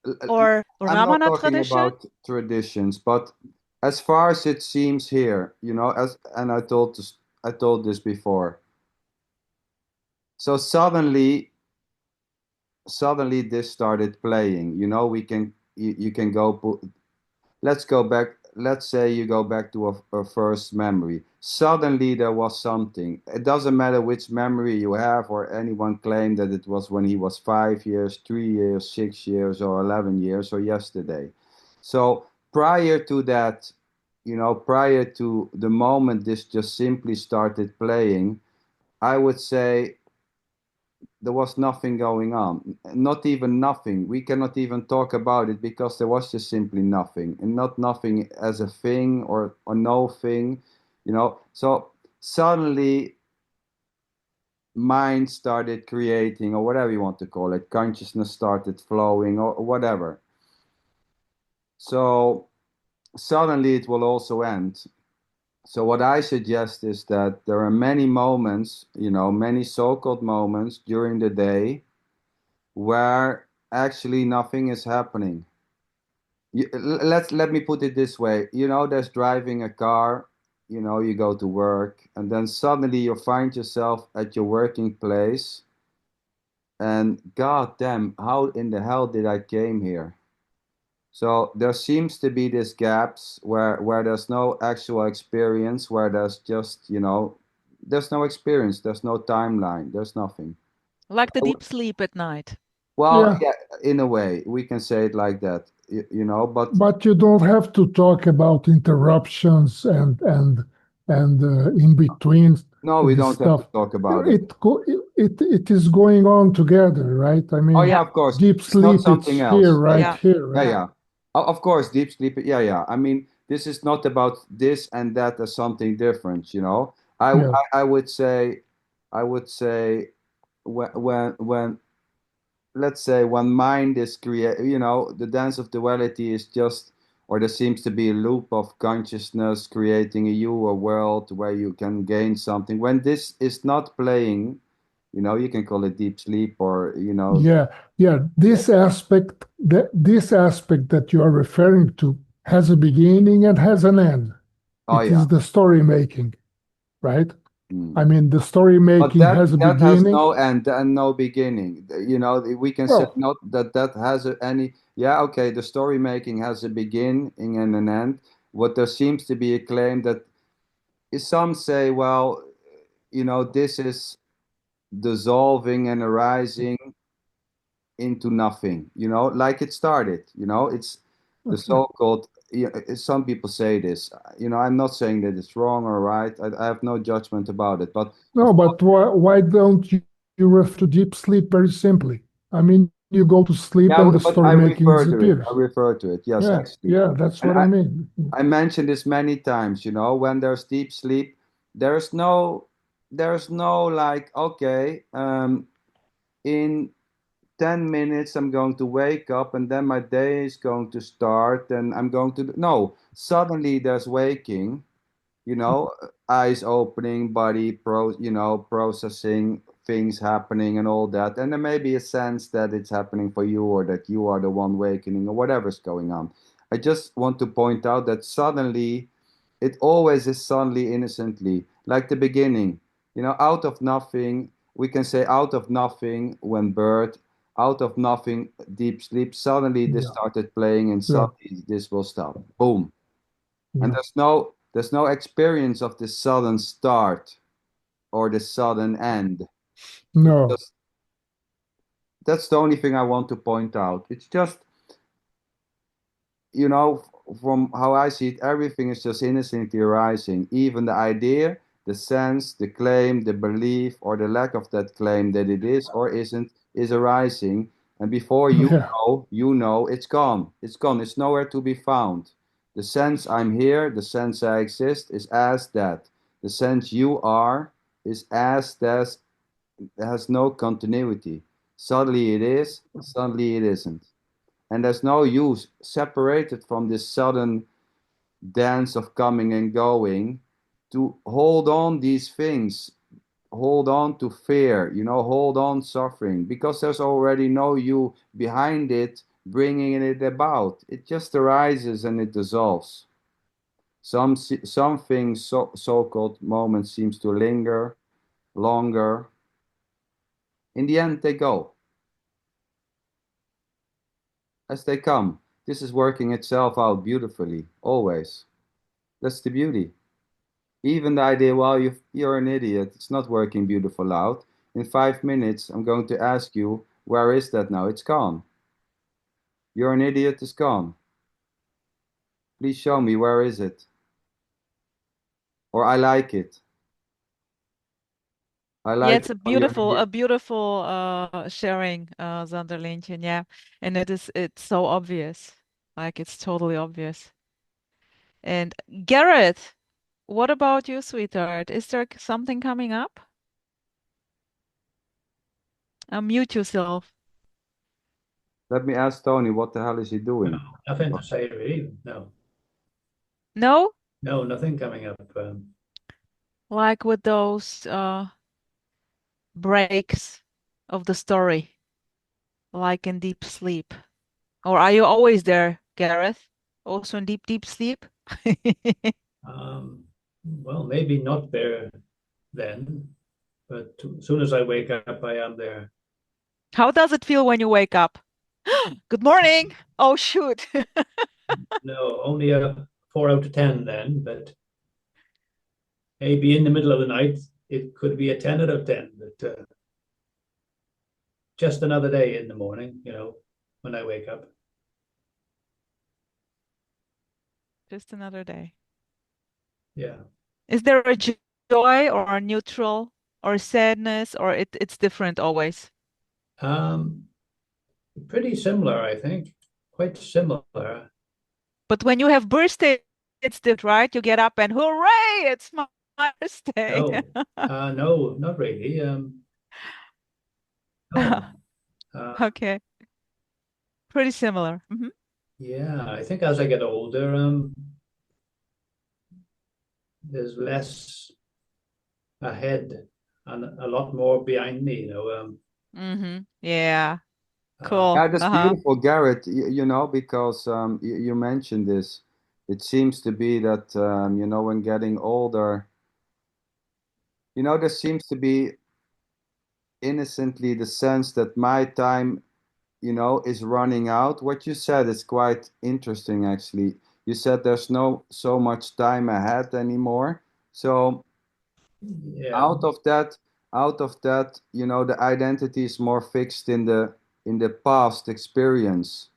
l- or I'm not Ramana talking tradition? about traditions, but as far as it seems here, and I told this before. So suddenly this started playing. You can go put, let's go back. Let's say you go back to a first memory. Suddenly there was something. It doesn't matter which memory you have, or anyone claim that it was when he was 5 years, 3 years, 6 years, or 11 years, or yesterday. So prior to that, prior to the moment this just simply started playing, I would say there was nothing going on, not even nothing. We cannot even talk about it because there was just simply nothing, and not nothing as a thing or no thing, So suddenly mind started creating, or whatever you want to call it, consciousness started flowing, or whatever. So suddenly it will also end. So what I suggest is that there are many moments, many so-called moments during the day where actually nothing is happening. Let me put it this way. There's driving a car, you go to work, and then suddenly you find yourself at your working place, and god damn, how in the hell did I came here? So there seems to be these gaps where there's no actual experience, where there's just, there's no experience, there's no timeline, there's nothing. Like the deep sleep at night. Well, Yeah. yeah, in a way, we can say it like that, but But you don't have to talk about interruptions and in between no, we this don't have to stuff. talk about it. It is going on together, right? I Oh, mean, yeah, Yeah. of course. deep It's not sleep, it's something here, else. right Yeah. here, Yeah, right? yeah. Of course, deep sleep. Yeah, yeah. I mean, this is not about this and that as something different, Yeah. I would say when let's say when mind is create, the dance of duality is just, or there seems to be a loop of consciousness creating a world where you can gain something. When this is not playing, you can call it deep sleep, or Yeah, yeah. This aspect that you are referring to has a beginning and has an end. oh It yeah. is the story making, right? I mean, the story But making has a that has beginning. no end and no beginning. We can say Well, not that has any. Yeah, okay. The story making has a beginning and an end. What there seems to be a claim that some say, well, this is dissolving and arising into nothing. Like it started. It's the okay. so-called. Some people say this. I'm not saying that it's wrong or right. I have no judgment about it. But No, of but why don't you refer to deep sleep very simply? I mean, you go to sleep yeah, and the but story I making refer to it. I disappears. refer to it. Yes, Yeah, actually. yeah, that's And what I mean. I mentioned this many times, when there's deep sleep, there's no like, okay, in 10 minutes I'm going to wake up and then my day is going to start and I'm going to no, suddenly there's waking, you know, eyes opening, body processing things happening and all that. And there may be a sense that it's happening for you or that you are the one awakening or whatever's going on. I just want to point out that suddenly, it always is suddenly, innocently, like the beginning. Out of nothing, we can say out of nothing when birth, out of nothing, deep sleep, suddenly this Yeah, started playing and yeah, suddenly this will stop. Boom. And yeah. there's no experience of the sudden start or the sudden end. It's No, just that's the only thing I want to point out. It's just, from how I see it, everything is just innocently arising. Even the idea, the sense, the claim, the belief, or the lack of that claim that it is or isn't is arising. And before yeah, it's gone. It's gone. It's nowhere to be found. The sense I'm here, the sense I exist is as that. The sense you are is as that, has no continuity. Suddenly it is, suddenly it isn't. And there's no use separated from this sudden dance of coming and going to hold on these things, hold on to fear, hold on suffering, because there's already no you behind it bringing it about. It just arises and it dissolves. Some things, so-called moments, seems to linger longer. In the end, they go as they come. This is working itself out beautifully, always. That's the beauty. Even the idea, well, you're an idiot, it's not working beautiful out. In 5 minutes, I'm going to ask you, where is that now? It's gone. You're an idiot, it's gone. Please show me, where is it? Or I like it. I Yeah, like it's it when you're here. a beautiful sharing, Zanderlintje. Yeah, and it's so obvious, like it's totally obvious. And Garrett, what about you, sweetheart? Is there something coming up? Mute yourself. Let me ask Tony, what the hell is he No, doing? nothing to say really. No, No? no, nothing coming up. Like with those breaks of the story, like in deep sleep. Or are you always there, Gareth? Also in deep, deep sleep? Well, maybe not there then, but as soon as I wake up, I am there. How does it feel when you wake up? Good morning. Oh, shoot. No, only a 4 out of 10 then, but maybe in the middle of the night, it could be a 10 out of 10, but just another day in the morning, when I wake up. Just another day. Yeah. Is there a joy or a neutral or sadness, or it's different always? Pretty similar, I think. Quite similar. But when you have birthday, it's different, right? You get up and hooray, it's my birthday. No, not really. No. Okay. Pretty similar. Yeah, I think as I get older, there's less ahead and a lot more behind me. Yeah. Uh, Cool. Yeah, that's beautiful, Garrett, because you mentioned this. It seems to be that, when getting older, you know, there seems to be innocently the sense that my time, you know, is running out. What you said is quite interesting, actually. You said there's no so much time ahead anymore. So Yeah. out of that, you know, the identity is more fixed in the past experience,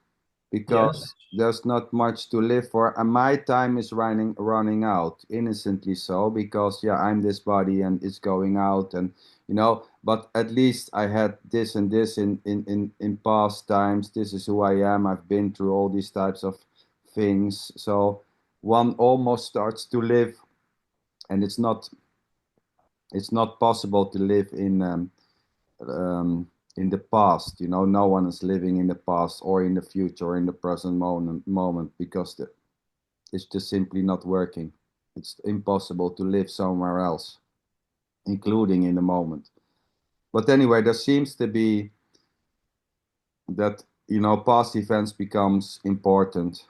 because Yes. there's not much to live for, and my time is running out, innocently so, because yeah, I'm this body and it's going out, and you know, but at least I had this and this in past times. This is who I am. I've been through all these types of things. So one almost starts to live, and it's not possible to live in the past. You know, no one is living in the past or in the future or in the present moment, because it's just simply not working. It's impossible to live somewhere else, including in the moment. But anyway, there seems to be that, you know, past events becomes important.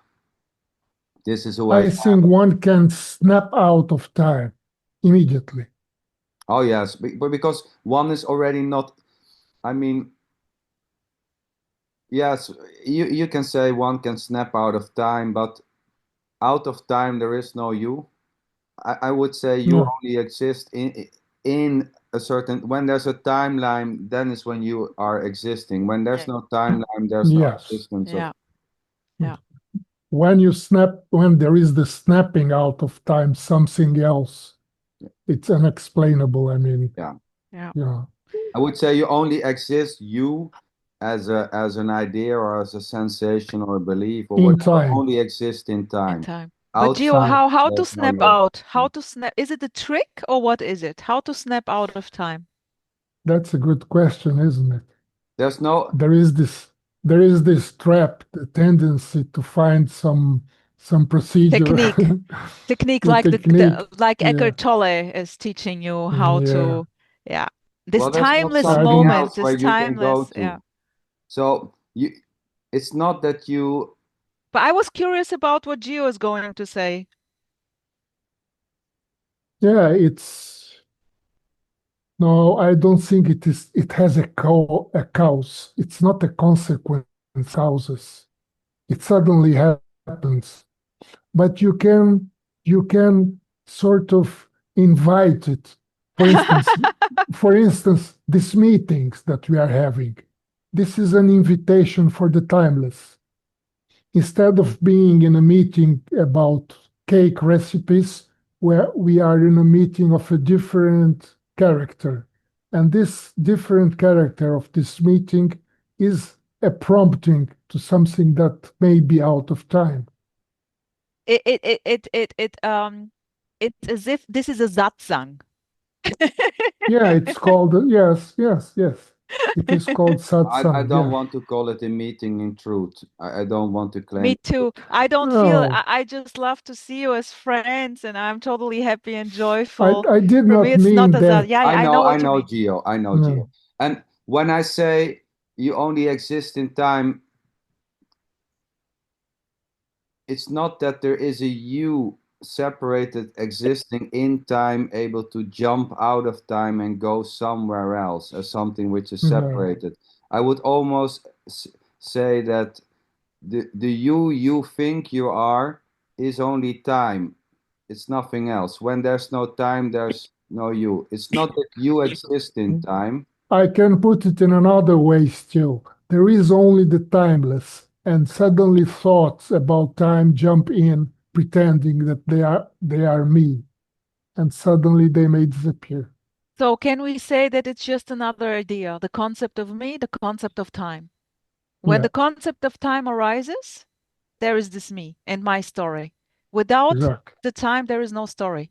This is who I I think one can snap out of time immediately. Oh yes, but because one is already not. I mean, yes, you can say one can snap out of time, but out of time there is no you. I would say you No. only exist in a certain, when there's a timeline, then is when you are existing. When there's no timeline, there's no Yes. existence of. Yeah. Yeah. When there is the snapping out of time, something else, it's unexplainable. I mean, Yeah. Yeah. yeah. I would say you only exist you as an idea or as a sensation or a belief or In whatever, time. only exist in In time. time. But Gio, Outside, how to there's no snap you. out? How to snap? Is it a trick or what is it? How to snap out of time? That's a good question, isn't it? There's no. There is this trap, the tendency to find some procedure. Technique The like technique. like Yeah. Eckhart Tolle is teaching you how Yeah. to, yeah. This Well, there's not timeless I something don't. moment, else where this you can go timeless, to. yeah. So it's not that you. But I was curious about what Gio is going to say. Yeah, it's no. I don't think it is. It has a cause. It's not a consequence. Causes. It suddenly happens, but you can sort of invite it. For instance, these meetings that we are having. This is an invitation for the timeless. Instead of being in a meeting about cake recipes, where we are in a meeting of a different character. And this different character of this meeting is a prompting to something that may be out of time. It's as if this is a satsang. Yeah, it's called, yes. It is called satsang. I don't Yeah. want to call it a meeting in truth. I don't want to claim. Me too. I don't feel, No, I just love to see you as friends and I'm totally happy and joyful. I did For me, not it's not mean as a, that. yeah, I know I what you know, mean. Gio. I know, No. Gio. And when I say you only exist in time, it's not that there is a you separated existing in time, able to jump out of time and go somewhere else as something which is No. separated. I would almost say that the you think you are is only time. It's nothing else. When there's no time, there's no you. It's not that you exist in time. I can put it in another way still. There is only the timeless, and suddenly thoughts about time jump in, pretending that they are me, and suddenly they may disappear. So can we say that it's just another idea, the concept of me, the concept of time? When Yeah, the concept of time arises, there is this me and my story. Without exactly. the time, there is no story.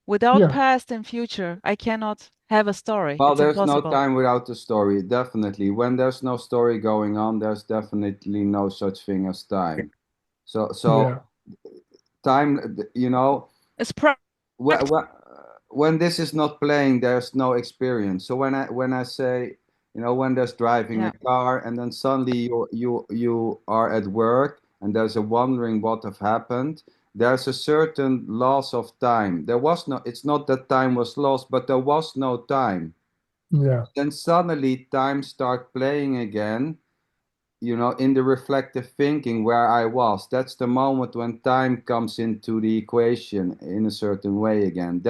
Without Yeah, past and future, I cannot have a story. Well, It's there's no impossible. time without a story, definitely. When there's no story going on, there's definitely no such thing as time. So yeah, time, you know, It's wh- wh- when this is not playing, there's no experience. So when I say, you know, when there's driving yeah. a car and then suddenly you are at work and there's a wondering what have happened, there's a certain loss of time. It's not that time was lost, but there was no time. Yeah. Then suddenly time start playing again, in the reflective thinking where I was. That's the moment when time comes into the equation in a certain way again.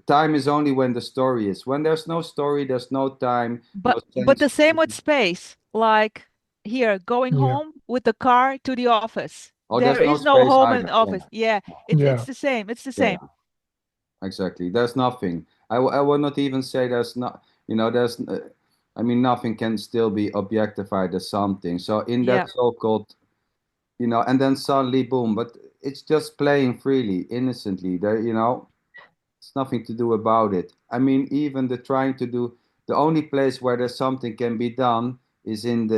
Time is only when the story is. When there's no story, there's no time, no But sense. the same with space. Like here, going Yeah. home with the car to the office. Oh, There there's no is no space home and either. office. Yeah, it's Yeah. the same. It's the Yeah, same. exactly. There's nothing. I would not even say there's not, I mean, nothing can still be objectified as something. So in Yeah. that so-called, and then suddenly, boom, but it's just playing freely, innocently. It's nothing to do about it. I mean, even the only place where there's something can be done is in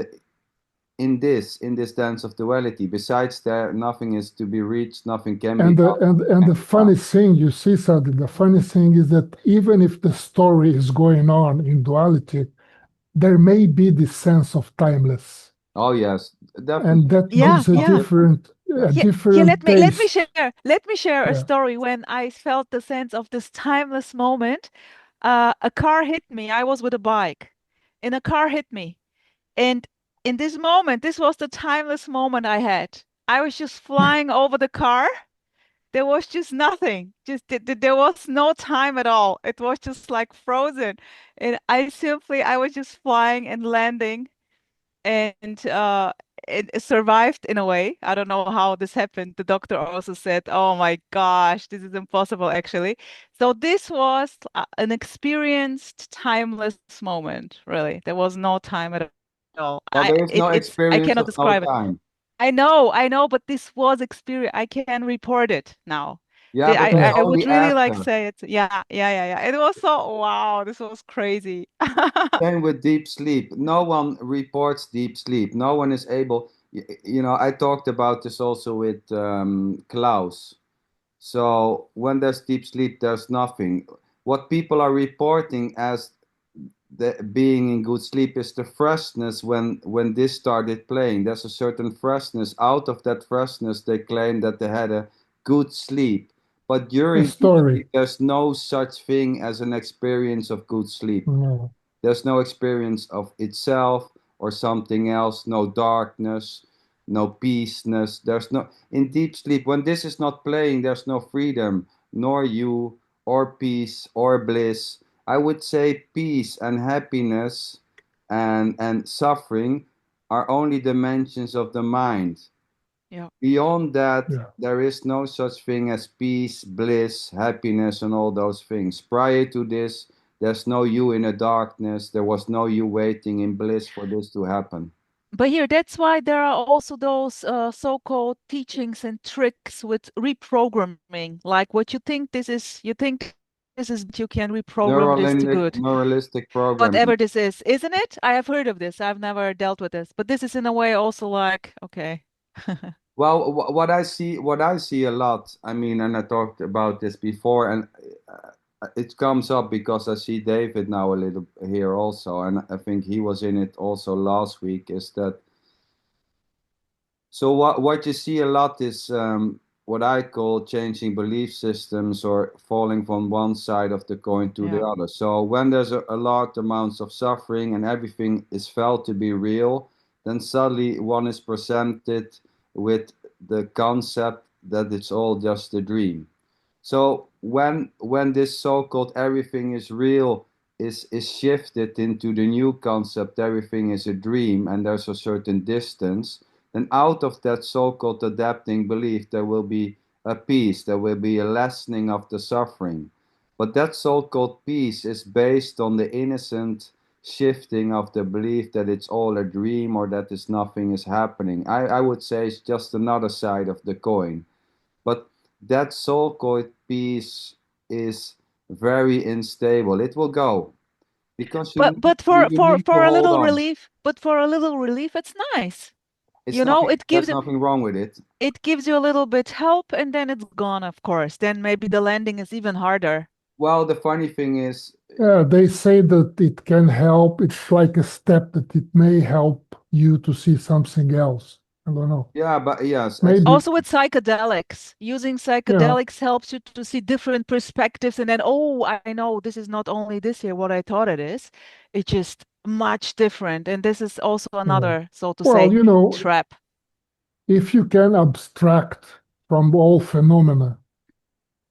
this dance of duality. Besides there, nothing is to be reached, nothing can be And done. the funny thing, you see something, the funny thing is that even if the story is going on in duality, there may be this sense of timeless. Oh yes, And definitely. that Yeah, gives a yeah. different Let me taste. share a Yeah. story when I felt the sense of this timeless moment. A car hit me. I was with a bike, and a car hit me. And in this moment, this was the timeless moment I had. I was just flying over the car. There was just nothing. There was no time at all. It was just like frozen. And I was just flying and landing, and it survived in a way. I don't know how this happened. The doctor also said, "Oh my gosh, this is impossible actually." So this was an experienced timeless moment, really. There was no time at all. Well, there is no I experience cannot of no describe it. time. I know, but this was experience. I can report it now. Yeah, but it's Yeah. I would only really like after. say it. Yeah. It was so wow, this was crazy. Same with deep sleep. No one reports deep sleep. No one is able. I talked about this also with Klaus. So when there's deep sleep, there's nothing. What people are reporting as being in good sleep is the freshness when this started playing. There's a certain freshness. Out of that freshness, they claim that they had a good sleep. But A during deep story. sleep, there's no such thing as an experience of good sleep. No. There's no experience of itself or something else, no darkness, no peaceness. There's no, in deep sleep, when this is not playing, there's no freedom, nor you, or peace, or bliss. I would say peace and happiness and suffering are only dimensions of the mind. Yeah. Beyond that, Yeah. there is no such thing as peace, bliss, happiness, and all those things. Prior to this, there's no you in the darkness. There was no you waiting in bliss for this to happen. But here, that's why there are also those so-called teachings and tricks with reprogramming. Like what you think this is, you can reprogram this to good. Neuralistic programming. Whatever this is, isn't it? I have heard of this. I've never dealt with this, but this is in a way also like, okay. Well, what I see a lot. I mean, and I talked about this before, and it comes up because I see David now a little here also, and I think he was in it also last week. Is that so? What you see a lot is what I call changing belief systems or falling from one side of the coin to the Yeah. other. So when there's a large amounts of suffering and everything is felt to be real, then suddenly one is presented with the concept that it's all just a dream. So when this so-called everything is real is shifted into the new concept everything is a dream and there's a certain distance, then out of that so-called adapting belief there will be a peace, there will be a lessening of the suffering. But that so-called peace is based on the innocent shifting of the belief that it's all a dream or that is nothing is happening. I would say it's just another side of the coin. But that so-called peace is very unstable. It will go because you But need you need to for a hold little on. relief, but for a little relief, it's nice. It's You know, nothing. There's nothing wrong with it. it gives you a little bit help and then it's gone, of course. Then maybe the landing is even harder. Well, the funny thing is, Yeah, they say that it can help. It's like a step that it may help you to see something else. I don't know. Yeah, but yes, Maybe. Also with psychedelics, using psychedelics helps you to see different perspectives, and then, oh, I know this is not only this here what I thought it is. It's just much different. And this is also another, so to Well, say, trap. if you can abstract from all phenomena,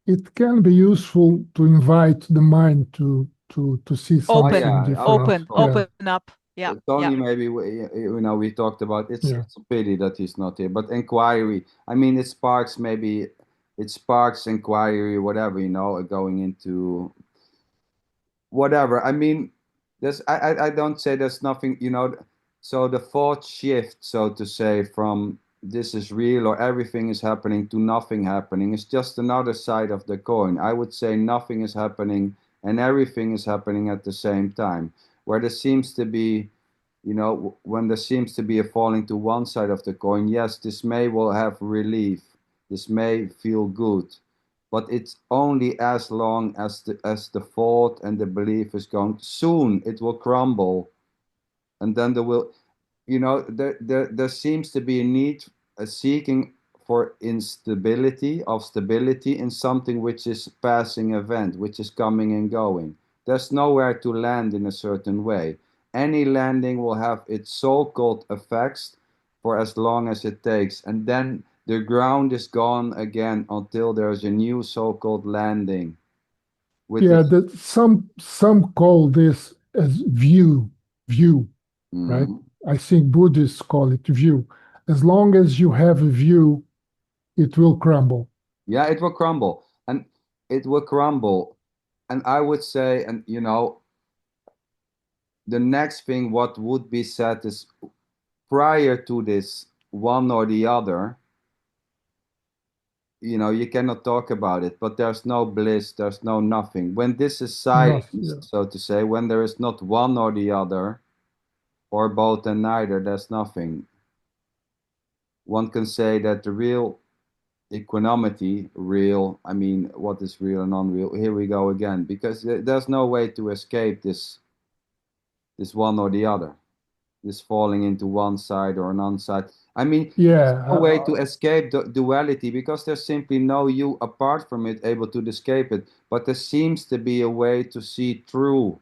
it can be useful to invite the mind to see something yeah, different. open up. Yeah. Tony, maybe we talked about it's Yeah. it's a pity that he's not here, but inquiry. I mean, it sparks inquiry, whatever, going into whatever. I mean, I don't say there's nothing, so the thought shift, so to say, from this is real or everything is happening to nothing happening is just another side of the coin. I would say nothing is happening and everything is happening at the same time. Where there seems to be, when there seems to be a falling to one side of the coin, yes, this may will have relief, this may feel good, but it's only as long as the thought and the belief is going. Soon it will crumble, and then there will, there seems to be a need, a seeking for instability, of stability in something which is passing event, which is coming and going. There's nowhere to land in a certain way. Any landing will have its so-called effects for as long as it takes, and then the ground is gone again until there's a new so-called landing. That some call this as view, right? I think Buddhists call it view. As long as you have a view, it will crumble. Yeah, it will crumble, and it will crumble. And I would say, and the next thing what would be said is prior to this one or the other, you cannot talk about it, but there's no bliss, there's no nothing. When this is silenced, so to say, when there is not one or the other, or both and neither, there's nothing. One can say that the real equanimity, I mean, what is real and unreal? Here we go again, because there's no way to escape this one or the other, this falling into one side or another side. I mean, there's no way to escape the duality, because there's simply no you apart from it able to escape it. But there seems to be a way to see through,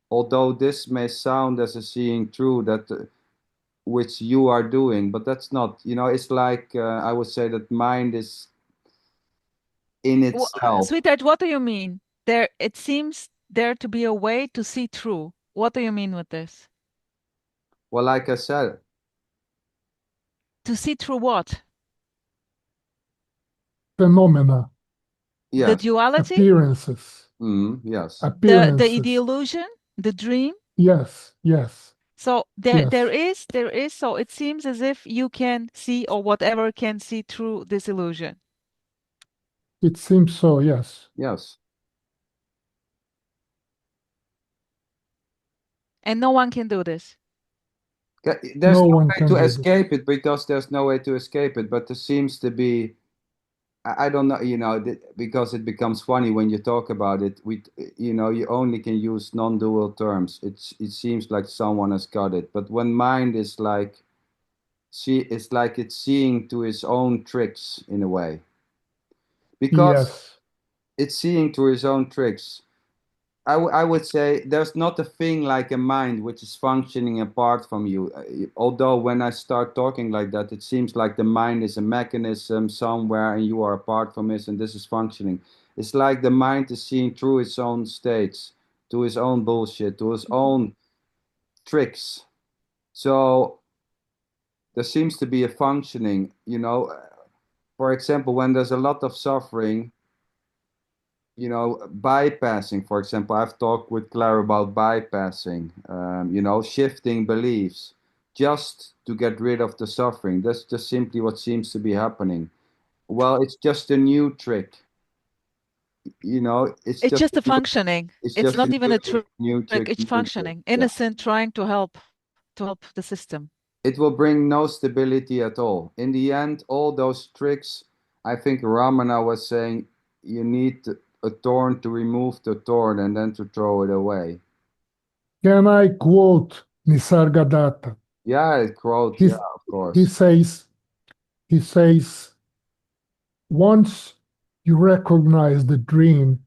although this may sound as a seeing through that which you are doing, but that's not. It's like I would say that mind is in itself. Sweetheart, what do you mean? It seems there to be a way to see through. What do you mean with this? Well, like I said. To see through what? Phenomena. Yes. The duality? Appearances. Yes. Appearances. The illusion? The dream? Yes. So there is, so it seems as if you can see, or whatever can see through this illusion. It seems so, yes. Yes. And no one can do this. There's no way to escape it, because there's no way to escape it, but there seems to be, I don't know, because it becomes funny when you talk about it. You only can use non-dual terms. It seems like someone has got it, but when mind is like, it's like it's seeing to its own tricks in a way, because it's seeing through its own tricks. I would say there's not a thing like a mind which is functioning apart from you. Although when I start talking like that, it seems like the mind is a mechanism somewhere and you are apart from it and this is functioning. It's like the mind is seeing through its own states, to its own bullshit, to its own tricks. So there seems to be a functioning, for example, when there's a lot of suffering, bypassing, for example, I've talked with Claire about bypassing, shifting beliefs just to get rid of the suffering. That's just simply what seems to be happening. Well, it's just a new trick. It's just a functioning. It's not even a trick. It's functioning. Innocent, trying to help the system. It will bring no stability at all. In the end, all those tricks, I think Ramana was saying, you need a thorn to remove the thorn and then to throw it away. Can I quote Nisargadatta? Yeah, He course. he says, once you recognize the dream,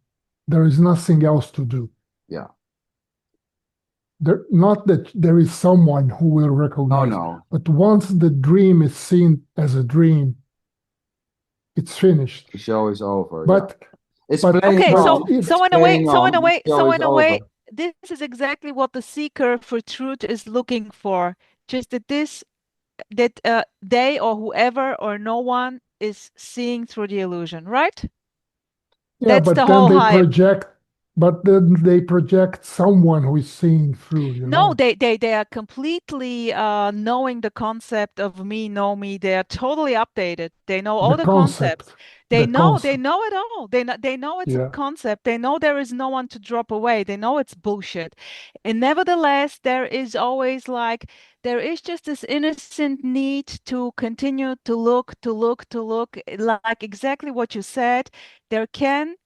there is nothing else to do. Yeah. Not that there is someone who will recognize, No. but once the dream is seen as a dream, it's finished. The show is over. But it's but playing Okay, but on. if so in a way, Playing on. The show is over. this is exactly what the seeker for truth is looking for. Just that they or whoever or no one is seeing through the illusion, right? yeah, That's the but then whole they hype. project someone who is seeing through, you No, know. they are completely knowing the concept of me, know me. They are totally updated. They know all The the concepts. concept. They The know concept. it all. They know it's a Yeah. concept. They know there is no one to drop away. They know it's bullshit. And nevertheless, there is always like there is just this innocent need to continue to look, like exactly what you said. There can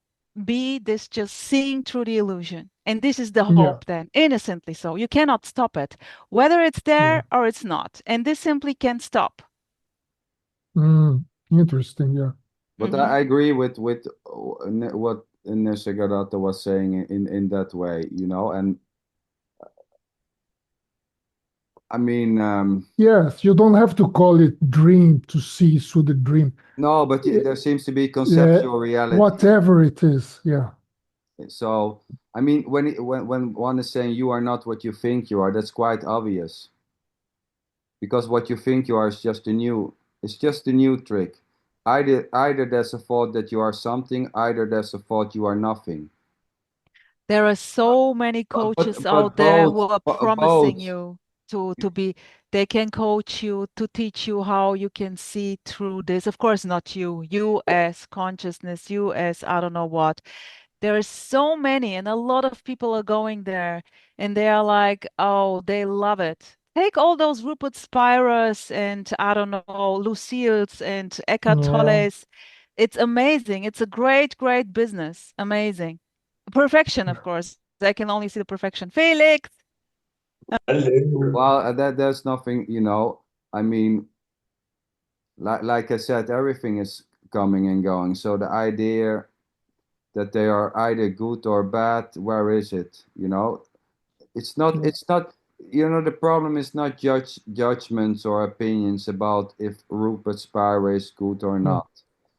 be this just seeing through the illusion. And this is the Yeah. hope then, innocently so. You cannot stop it, whether it's there Yeah. or it's not. And this simply can't stop. Interesting, yeah. But Mhm. I agree with what Nisargadatta was saying in that way, you know, and I mean, Yes, you don't have to call it dream to see through the dream. no, but Yeah, there seems to be yeah, conceptual reality. whatever it is, yeah. So, I mean, when one is saying you are not what you think you are, that's quite obvious. Because what you think you are is it's just a new trick. Either there's a thought that you are something, either there's a thought you are nothing. There are so many coaches out there who are promising you to be, they can coach you to teach you how you can see through this. Of course, not you as consciousness, you as I don't know what. There are so many, and a lot of people are going there, and they are like, oh, they love it. Take all those Rupert Spira's and I don't know, Lucille's and Eckhart Yeah. Tolle's. It's amazing. It's a great, great business. Amazing. Perfection, of course. I can only see the perfection. Felix. Well, there's nothing, you know. I mean, like I said, everything is coming and going. So the idea that they are either good or bad, where is it? You know, it's not. Yeah. It's not. You know, the problem is not judgments or opinions about if Rupert Spira is good or No. not.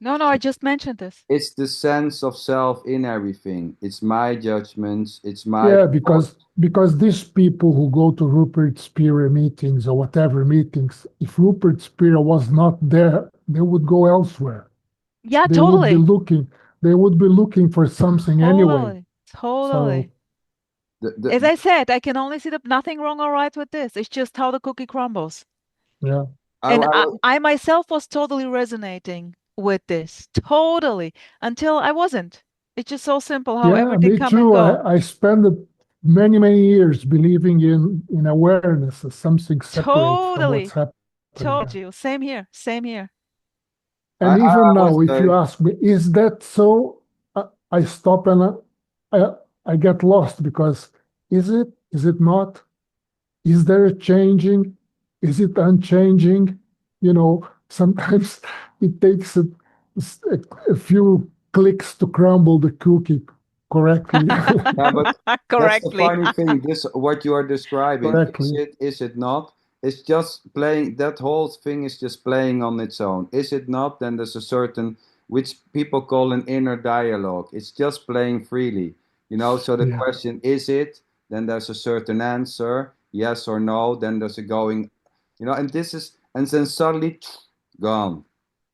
No, I just mentioned this. It's the sense of self in everything. It's my judgments. It's my Yeah, because these people who go to Rupert Spira meetings or whatever meetings, if Rupert Spira was not there, they would go elsewhere. Yeah, They would be totally. looking for something anyway. Totally. As I said, I can only see nothing wrong or right with this. It's just how the cookie crumbles. Yeah. And I myself was totally resonating with this, totally, until I wasn't. It's just so simple how Yeah, everything me come and too. go. I spent many years believing in awareness as something separate from what's happening. Told you. Same here. And I even now, would if say, you ask me, is that so? I stop and I get lost because is it? Is it not? Is there a changing? Is it unchanging? You know, sometimes it takes a few clicks to crumble the cookie correctly. yeah, but that's the Correctly. funny thing. This what you are describing. Correctly. Is it not? It's just playing. That whole thing is just playing on its own. Is it not? Then there's a certain which people call an inner dialogue. It's just playing freely. You know. So the Yeah. question is it? Then there's a certain answer, yes or no. Then there's a going. You know, and this is and then suddenly gone.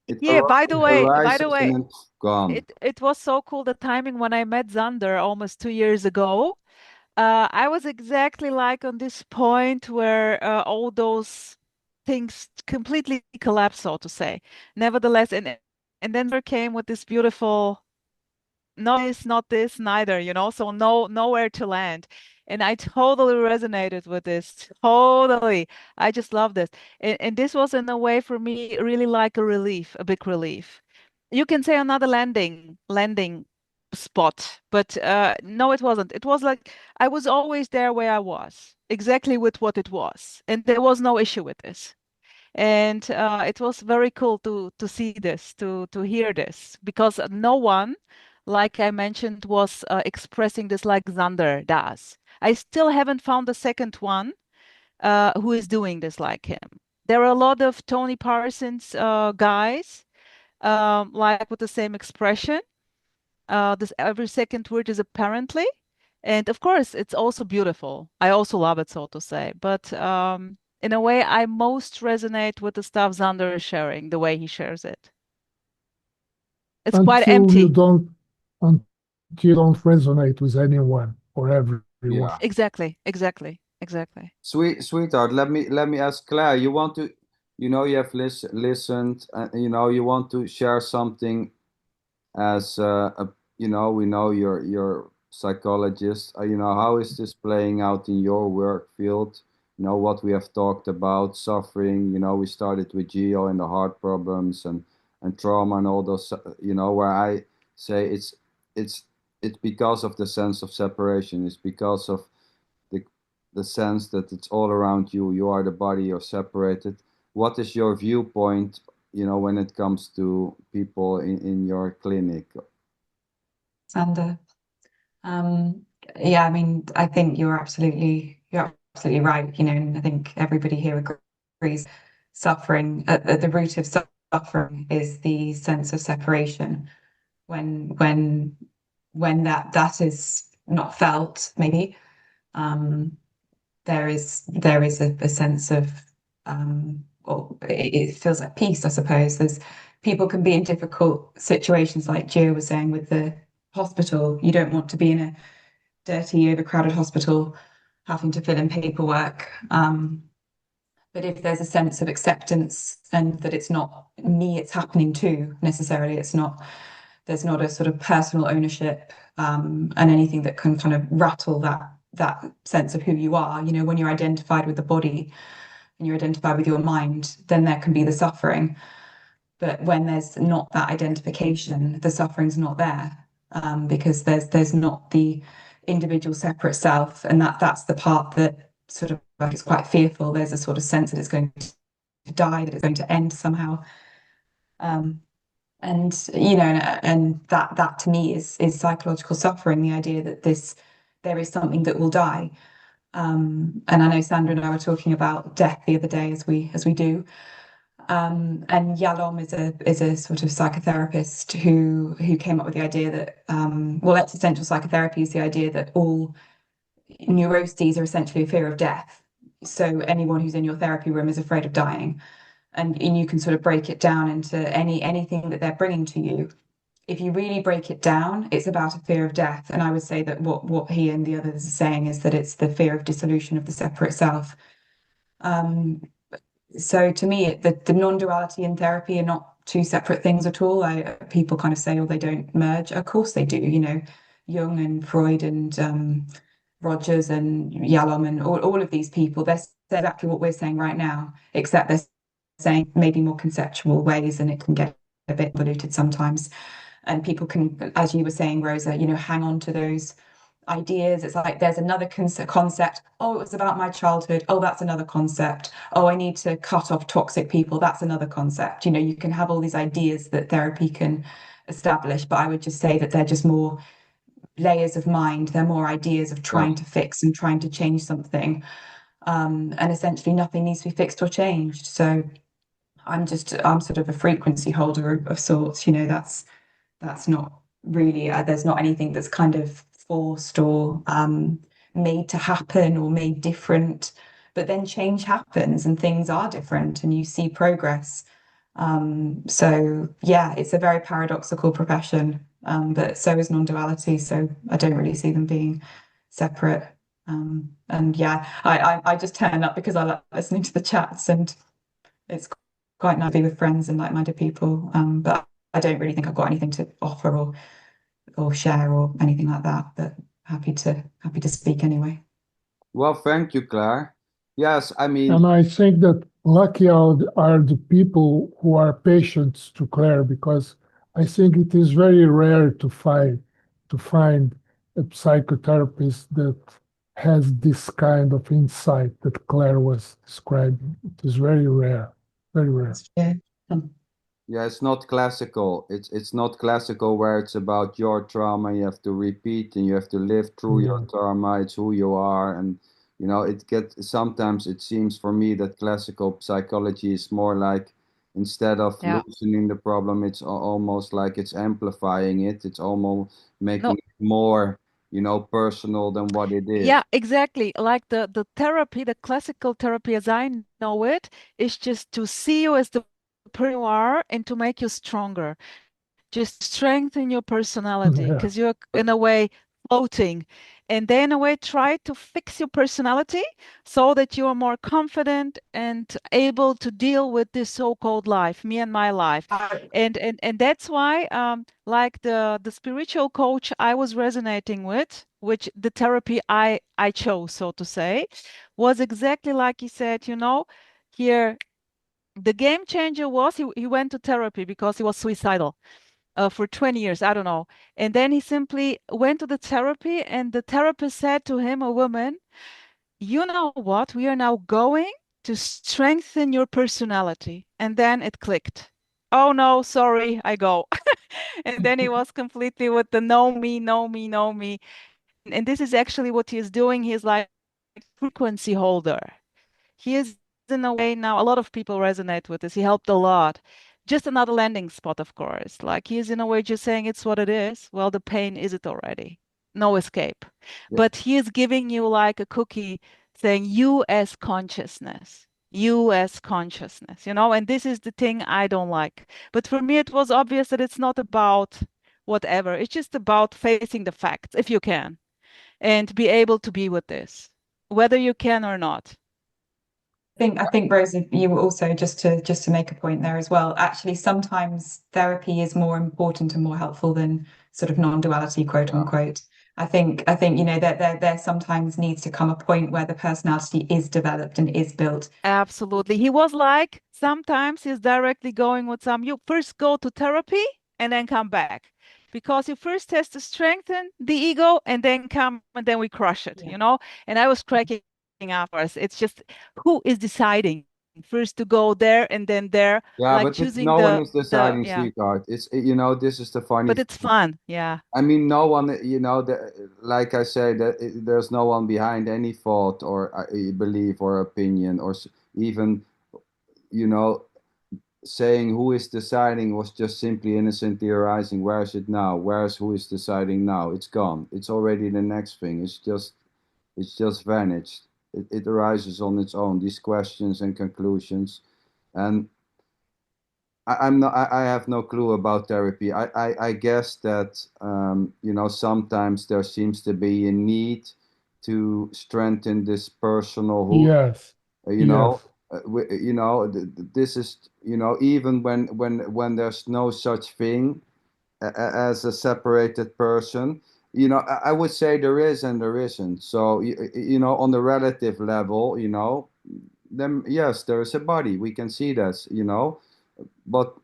It Yeah, by the way, arises and then gone. it was so cool the timing when I met Xander almost 2 years ago. I was exactly like on this point where all those things completely collapsed, so to say. Nevertheless, and then there came with this beautiful, not this, neither, so nowhere to land. And I totally resonated with this. Totally. I just love this. And this was in a way for me really like a relief, a big relief. You can say another landing spot, but no, it wasn't. It was like I was always there where I was, exactly with what it was. And there was no issue with this. And it was very cool to see this, to hear this, because no one, like I mentioned, was expressing this like Xander does. I still haven't found a second one who is doing this like him. There are a lot of Tony Parsons guys, like with the same expression. This every second word is apparently, and of course, it's also beautiful. I also love it, so to say. But in a way, I most resonate with the stuff Xander is sharing, the way he shares it. It's quite Until you empty. don't resonate with anyone or everyone. Yeah. Exactly, exactly, exactly. Sweetheart, let me ask Claire. You want to, you know, you have listened, you know, you want to share something as you know, we know you're psychologist. You know, how is this playing out in your work field? You know, what we have talked about, suffering. You know, we started with Geo and the heart problems and trauma and all those. You know, where I say it's it's because of the sense of separation. It's because of the the sense that it's all around you. You are the body. You're separated. What is your viewpoint? You know, when it comes to people in your clinic? Sander. Yeah, I mean, I think you're absolutely right, you know, and I think everybody here agrees suffering at the root of suffering is the sense of separation. When when when that is not felt, maybe, um, there is a sense of well, it feels like peace, I suppose. There's people can be in difficult situations, like Gio was saying with the hospital. You don't want to be in a dirty, overcrowded hospital having to fill in paperwork. But if there's a sense of acceptance and that it's not me it's happening to necessarily, there's not a sort of personal ownership, and anything that can kind of rattle that sense of who you are. You know, when you're identified with the body and you're identified with your mind, then there can be the suffering. But when there's not that identification, the suffering's not there, because there's not the individual separate self, and that's the part that sort of like it's quite fearful. There's a sort of sense that it's going to die, that it's going to end somehow. And you know, and that to me is psychological suffering, the idea that there is something that will die. And I know Sandra and I were talking about death the other day, as we do. And Yalom is a sort of psychotherapist who came up with the idea that well, existential psychotherapy is the idea that all neuroses are essentially a fear of death. So anyone who's in your therapy room is afraid of dying, and you can sort of break it down into anything that they're bringing to you. If you really break it down, it's about a fear of death. And I would say that what he and the others are saying is that it's the fear of dissolution of the separate self. So to me, the non-duality in therapy are not two separate things at all. People kind of say, oh, they don't merge. Of course they do. You know, Jung and Freud and Rogers and Yalom and all of these people, they're exactly what we're saying right now, except they're saying maybe more conceptual ways, and it can get a bit diluted sometimes. And people can, as you were saying, Rosa, you know, hang on to those ideas. It's like there's another concept. Oh, it was about my childhood. Oh, that's another concept. Oh, I need to cut off toxic people. That's another concept. You know, you can have all these ideas that therapy can establish, but I would just say that they're just more layers of mind. They're more ideas of trying to fix and trying to change something. And essentially nothing needs to be fixed or changed. So I'm sort of a frequency holder of sorts. You know, that's not really, there's not anything that's kind of forced or made to happen or made different. But then change happens and things are different and you see progress. So yeah, it's a very paradoxical profession, but so is non-duality. So I don't really see them being separate. And yeah, I just turn up because I like listening to the chats, and it's quite nice to be with friends and like-minded people. But I don't really think I've got anything to offer or share or anything like that. But happy to speak anyway. Well, thank you, Claire. Yes, I mean, And I think that lucky are the people who are patients to Claire, because I think it is very rare to find a psychotherapist that has this kind of insight that Claire was describing. It is very rare. very rare. Yeah. Yeah, it's not classical. It's not classical where it's about your trauma. You have to repeat and you have to live through your Yeah. trauma. It's who you are, and it gets sometimes it seems for me that classical psychology is more like instead of Yeah. loosening the problem, it's almost like it's amplifying it. It's almost No, making it more, personal than what it is. yeah, exactly. Like the therapy, the classical therapy as I know it, is just to see you as the person you are and to make you stronger. Just strengthen your personality Yeah. because you're in a way floating. And they in a way try to fix your personality so that you are more confident and able to deal with this so-called life, me and my life. And that's why like the spiritual coach I was resonating with, which the therapy I chose, so to say, was exactly like he said, here the game changer was he went to therapy because he was suicidal for 20 years, I don't know. And then he simply went to the therapy, and the therapist said to him, a woman, you know what? We are now going to strengthen your personality. And then it clicked. Oh no, sorry, I go. And then he was completely with the know me, know me, know me. And this is actually what he is doing. He is like frequency holder. He is in a way now, a lot of people resonate with this. He helped a lot. Just another landing spot, of course. Like he is in a way just saying it's what it is. Well, the pain is it already. No escape. Yeah. But he is giving you like a cookie saying you as consciousness. You as consciousness, and this is the thing I don't like. But for me, it was obvious that it's not about whatever. It's just about facing the facts, if you can, and be able to be with this, whether you can or not. I think Rosie, you were also just to make a point there as well. Actually, sometimes therapy is more important and more helpful than sort of non-duality, quote unquote. I think there sometimes needs to come a point where the personality is developed and is built. Absolutely. He was like, sometimes he's directly going with you first go to therapy and then come back. Because you first has to strengthen the ego and then come and then we crush it, And I was cracking afterwards. It's just who is deciding first to go there and then there, Yeah, like but choosing no one is the deciding, yeah. sweetheart. This is the funny But it's fun. Yeah. I mean, no one, like I say, there's no one behind any thought or belief or opinion or even, you know, saying who is deciding was just simply innocently arising. Where is it now? Where's who is deciding now? It's gone. It's already the next thing. It's just vanished. It arises on its own. These questions and conclusions, and I'm not. I have no clue about therapy. I guess that sometimes there seems to be a need to strengthen this personal hook. Yes. You know, Yes. this is even when there's no such thing as a separated person. I would say there is and there isn't. So on the relative level, then yes, there is a body. We can see that. But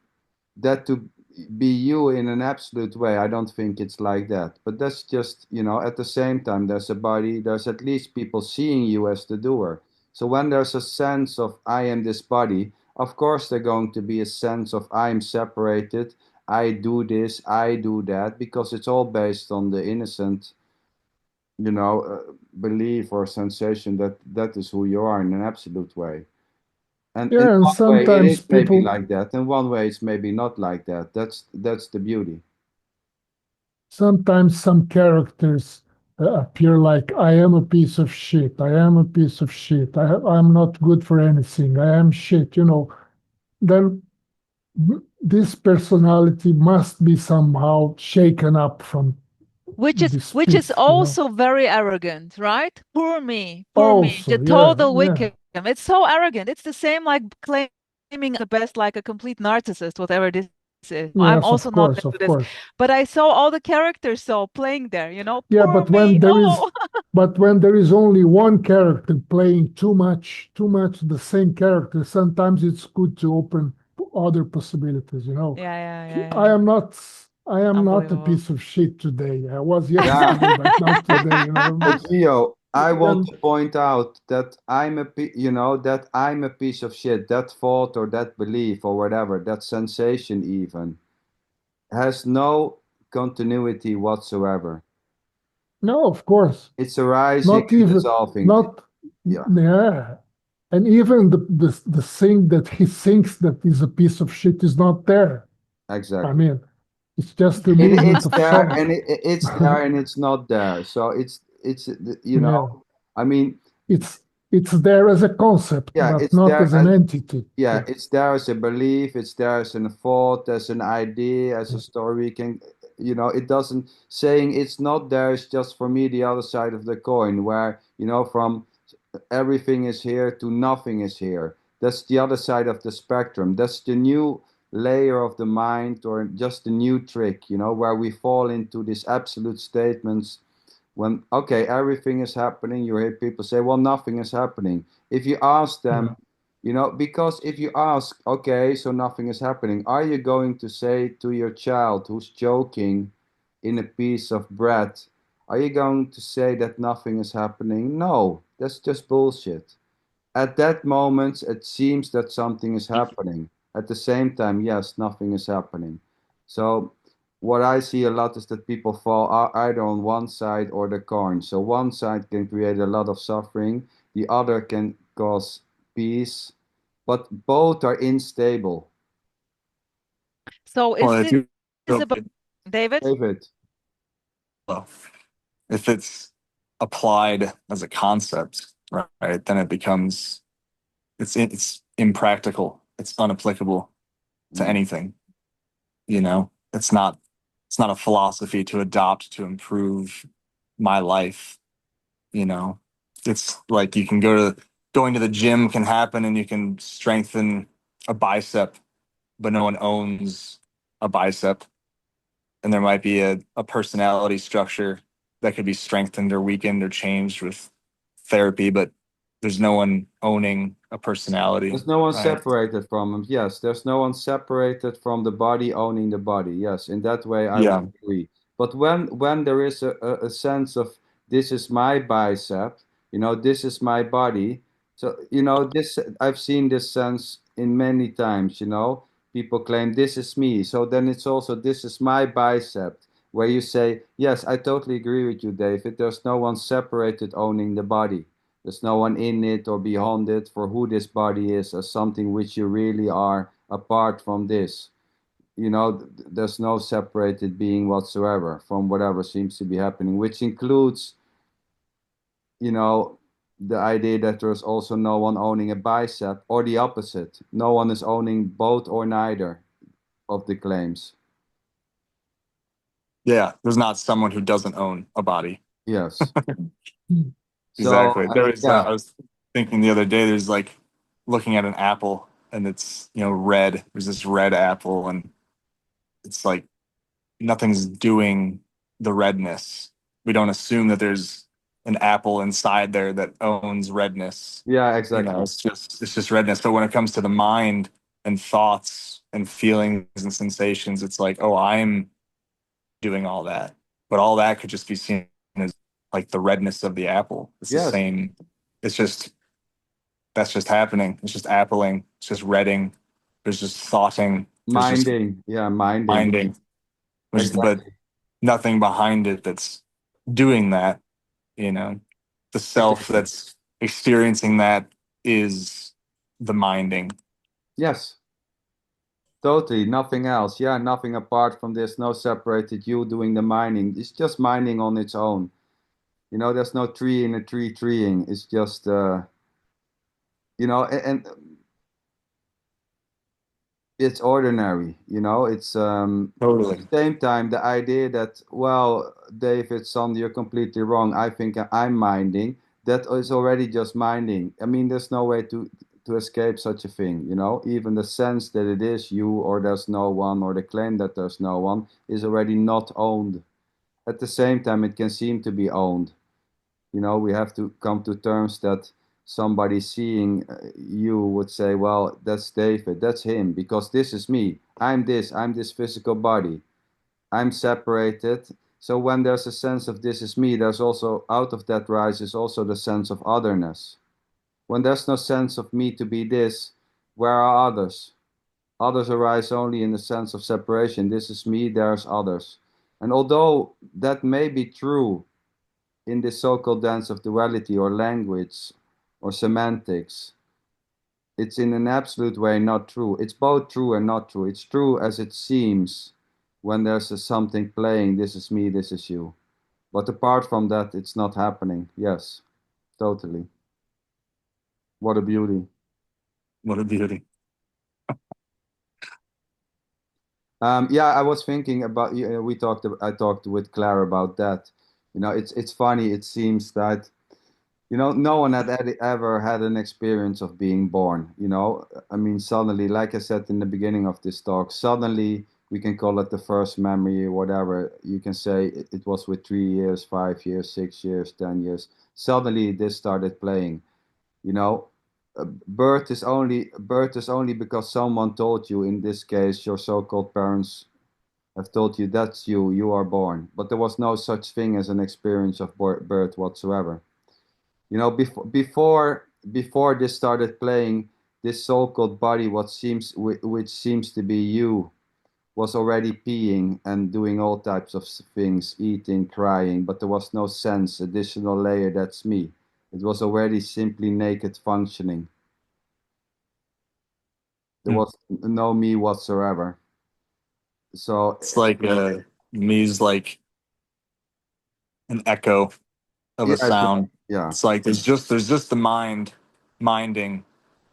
that to be you in an absolute way, I don't think it's like that. But that's just, at the same time, there's a body, there's at least people seeing you as the doer. So when there's a sense of I am this body, of course there's going to be a sense of I'm separated, I do this, I do that, because it's all based on the innocent, belief or sensation that that is who you are in an absolute way. And in Yeah, and one way, it sometimes is maybe people, like that. In one way, it's maybe not like that. That's the beauty. sometimes some characters appear like I am a piece of shit. I am a piece of shit. I'm not good for anything. I am shit. Then this personality must be somehow shaken up from this Which is pit. also very arrogant, right? Poor me, the Also, yeah, total yeah, wicked. It's so arrogant. It's the same like claiming the best, like a complete narcissist, whatever this is. I'm yes, also of not course, into of this, course. but I saw all the characters so playing there, Yeah, poor me. Oh, but when there is only one character playing too much the same character, sometimes it's good to open other possibilities. yeah, yeah, yeah, I yeah. am not, I am not a Unbelievable. piece of shit today. I was Yeah, yesterday, but not today. but Gio, I want then to point out that that I'm a piece of shit. That thought or that belief or whatever, that sensation even, has no continuity whatsoever. no, of course, It's arising not and even dissolving. not Yeah, yeah, and even the thing that he thinks that is a piece of shit is not there. I exactly. mean, it's just a movement It's of there thought. and it's there and it's not there. So it's Yeah, I mean, it's it's there as a concept, yeah, but it's not there as an entity. yeah, Yeah, it's there as a belief, it's there as a thought, as an idea, as a story. We can, it doesn't saying it's not there is just for me the other side of the coin, where, from everything is here to nothing is here. That's the other side of the spectrum. That's the new layer of the mind, or just the new trick, where we fall into these absolute statements when, okay, everything is happening. You hear people say, well, nothing is happening. If you ask them, yeah. because if you ask, okay, so nothing is happening, are you going to say to your child who's choking in a piece of bread, are you going to say that nothing is happening? No, that's just bullshit. At that moment, it seems that something is happening. At the same time, yes, nothing is happening. So, what I see a lot is that people fall either on one side or the coin. So, one side can create a lot of suffering, the other can cause peace, but both are unstable. So is Well, if this you about David? David, well, if it's applied as a concept, right, then it becomes it's impractical. It's unapplicable to anything. It's not a philosophy to adopt to improve my life. You know, it's like going to the gym can happen and you can strengthen a bicep, but no one owns a bicep. And there might be a personality structure that could be strengthened or weakened or changed with therapy, but there's no one owning a personality, there's no one right? separated from him. Yes, there's no one separated from the body owning the body. Yes, in that way I would Yeah, agree. But when there is a sense of, this is my bicep, this is my body. So, this, I've seen this sense in many times, people claim this is me. So then it's also, this is my bicep, where you say, yes, I totally agree with you, David. There's no one separated owning the body. There's no one in it or beyond it for who this body is as something which you really are apart from this. There's no separated being whatsoever from whatever seems to be happening, which includes, the idea that there's also no one owning a bicep, or the opposite. No one is owning both or neither of the claims. yeah. There's not someone who doesn't own a body. Yes. So, Exactly. There is. yeah, I was thinking the other day. There's like looking at an apple, and it's red. There's this red apple, and it's like nothing's doing the redness. We don't assume that there's an apple inside there that owns redness. yeah, exactly. It's just redness. But when it comes to the mind and thoughts and feelings and sensations, it's like, oh, I'm doing all that. But all that could just be seen as like the redness of the apple. It's the Yes, same. It's just that's just happening. It's just appling. It's just redding. There's just thoughting. There's just minding. Yeah, minding. minding. But Exactly. nothing behind it that's doing that. You know, the self Exactly. that's experiencing that is the minding. Yes. Totally, nothing else. Yeah, nothing apart from this, no separated you doing the mining. It's just mining on its own. There's no tree in a tree treeing. It's just, and it's ordinary, it's, at Totally. the same time, the idea that, well, David, son, you're completely wrong. I think I'm minding. That is already just minding. I mean, there's no way to escape such a thing, even the sense that it is you, or there's no one, or the claim that there's no one, is already not owned. At the same time, it can seem to be owned. We have to come to terms that somebody seeing you would say, well, that's David, that's him, because this is me. I'm this physical body. I'm separated. So when there's a sense of this is me, there's also, out of that rises also the sense of otherness. When there's no sense of me to be this, where are others? Others arise only in the sense of separation. This is me, there's others. And although that may be true in this so-called dance of duality or language or semantics, it's in an absolute way not true. It's both true and not true. It's true as it seems when there's something playing, this is me, this is you. But apart from that, it's not happening. Yes, totally. What a beauty. What a beauty. Yeah, I was thinking about, I talked with Claire about that. It's funny. It seems that, no one had ever had an experience of being born. I mean, suddenly, like I said in the beginning of this talk, suddenly we can call it the first memory, whatever. You can say it was with 3 years, 5 years, 6 years, 10 years. Suddenly this started playing. Birth is only because someone told you, in this case, your so-called parents have told you that's you are born. But there was no such thing as an experience of birth whatsoever. Before this started playing, this so-called body, which seems to be you, was already peeing and doing all types of things, eating, crying, but there was no sense, additional layer, that's me. It was already simply naked functioning. There was no me whatsoever. So It's like me's like an echo of yeah, a sound. yeah, It's like there's just the mind minding,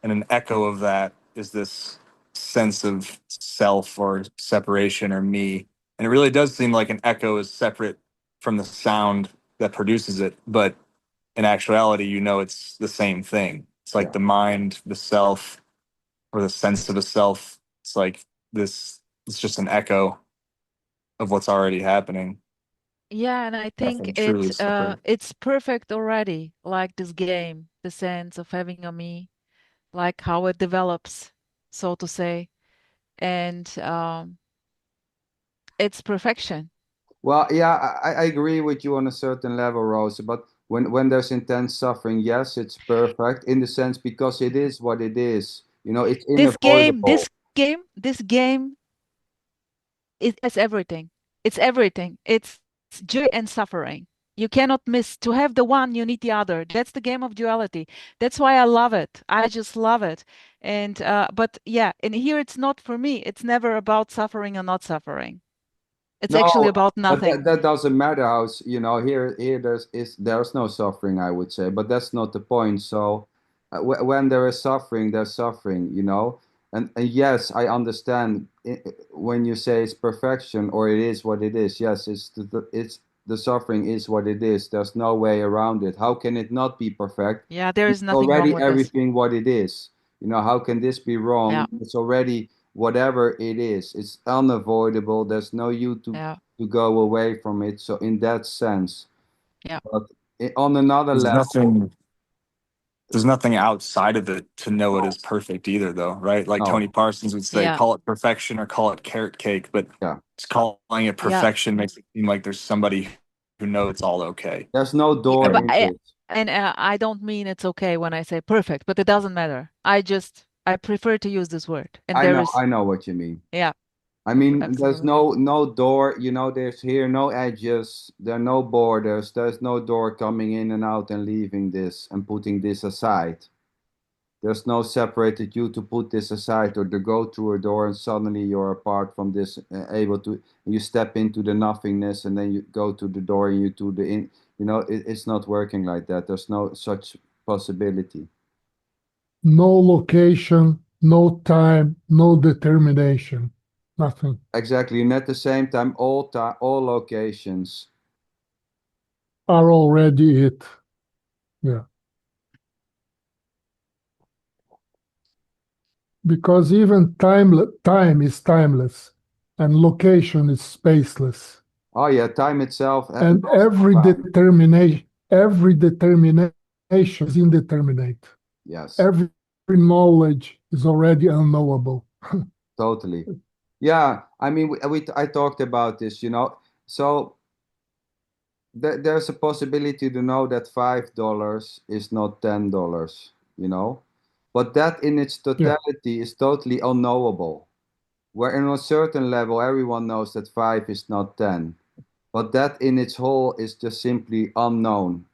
and an echo of that is this sense of self or separation or me. And it really does seem like an echo is separate from the sound that produces it, but in actuality, it's the same thing. It's like yeah. the mind, the self, or the sense of a self. It's like this. It's just an echo of what's already happening. Yeah, and I think Nothing truly separate. it's perfect already, like this game, the sense of having a me, like how it develops, so to say. And it's perfection. Well, yeah, I agree with you on a certain level, Rose. But when there's intense suffering, yes, it's perfect in the sense because it is what it is. It's This game, unavoidable. this game, this game, it's everything. It's everything. It's joy and suffering. You cannot miss. To have the one, you need the other. That's the game of duality. That's why I love it. I just love it. And but yeah, and here it's not for me. It's never about suffering or not suffering. It's actually No, about but nothing. that doesn't matter how, here there's no suffering, I would say, but that's not the point. So when there is suffering, there's suffering. And yes, I understand when you say it's perfection or it is what it is. Yes, the suffering is what it is. There's no way around it. How can it not be perfect? Yeah, there It's is nothing wrong already with this. everything what it is. How can this be wrong? Yeah, It's already whatever it is. It's unavoidable. There's no you yeah, to go away from it. So in that sense, yeah. but on another There's level, nothing there's nothing outside of it to know it is perfect either, though, right? Like no, Tony Parsons would say, Yeah, call it perfection or call it carrot cake, but yeah, just calling it yeah. perfection makes it seem like there's somebody who knows it's all okay. there's no Yeah, door but into it. I don't mean it's okay when I say perfect, but it doesn't matter. I prefer to use this word. And I there know, is, I know what you mean. yeah, I mean, there's absolutely. no door. There's here no edges. There are no borders. There's no door coming in and out and leaving this and putting this aside. There's no separated you to put this aside or to go through a door and suddenly you're apart from this, able to, you step into the nothingness and then you go to the door and you to the in. It's not working like that. There's no such possibility. No location, no time, no determination, nothing. Exactly. And at the same time, all locations. Are already it. Yeah. Because even time is timeless and location is spaceless. Oh yeah, time itself. And every determination is indeterminate. Yes, Every knowledge is already unknowable. totally. Yeah, I mean, I talked about this. So there's a possibility to know that $5 is not $10, you know, but that in its Yeah. totality is totally unknowable. Where in a certain level, everyone knows that 5 is not 10, but that in its whole is just simply unknown.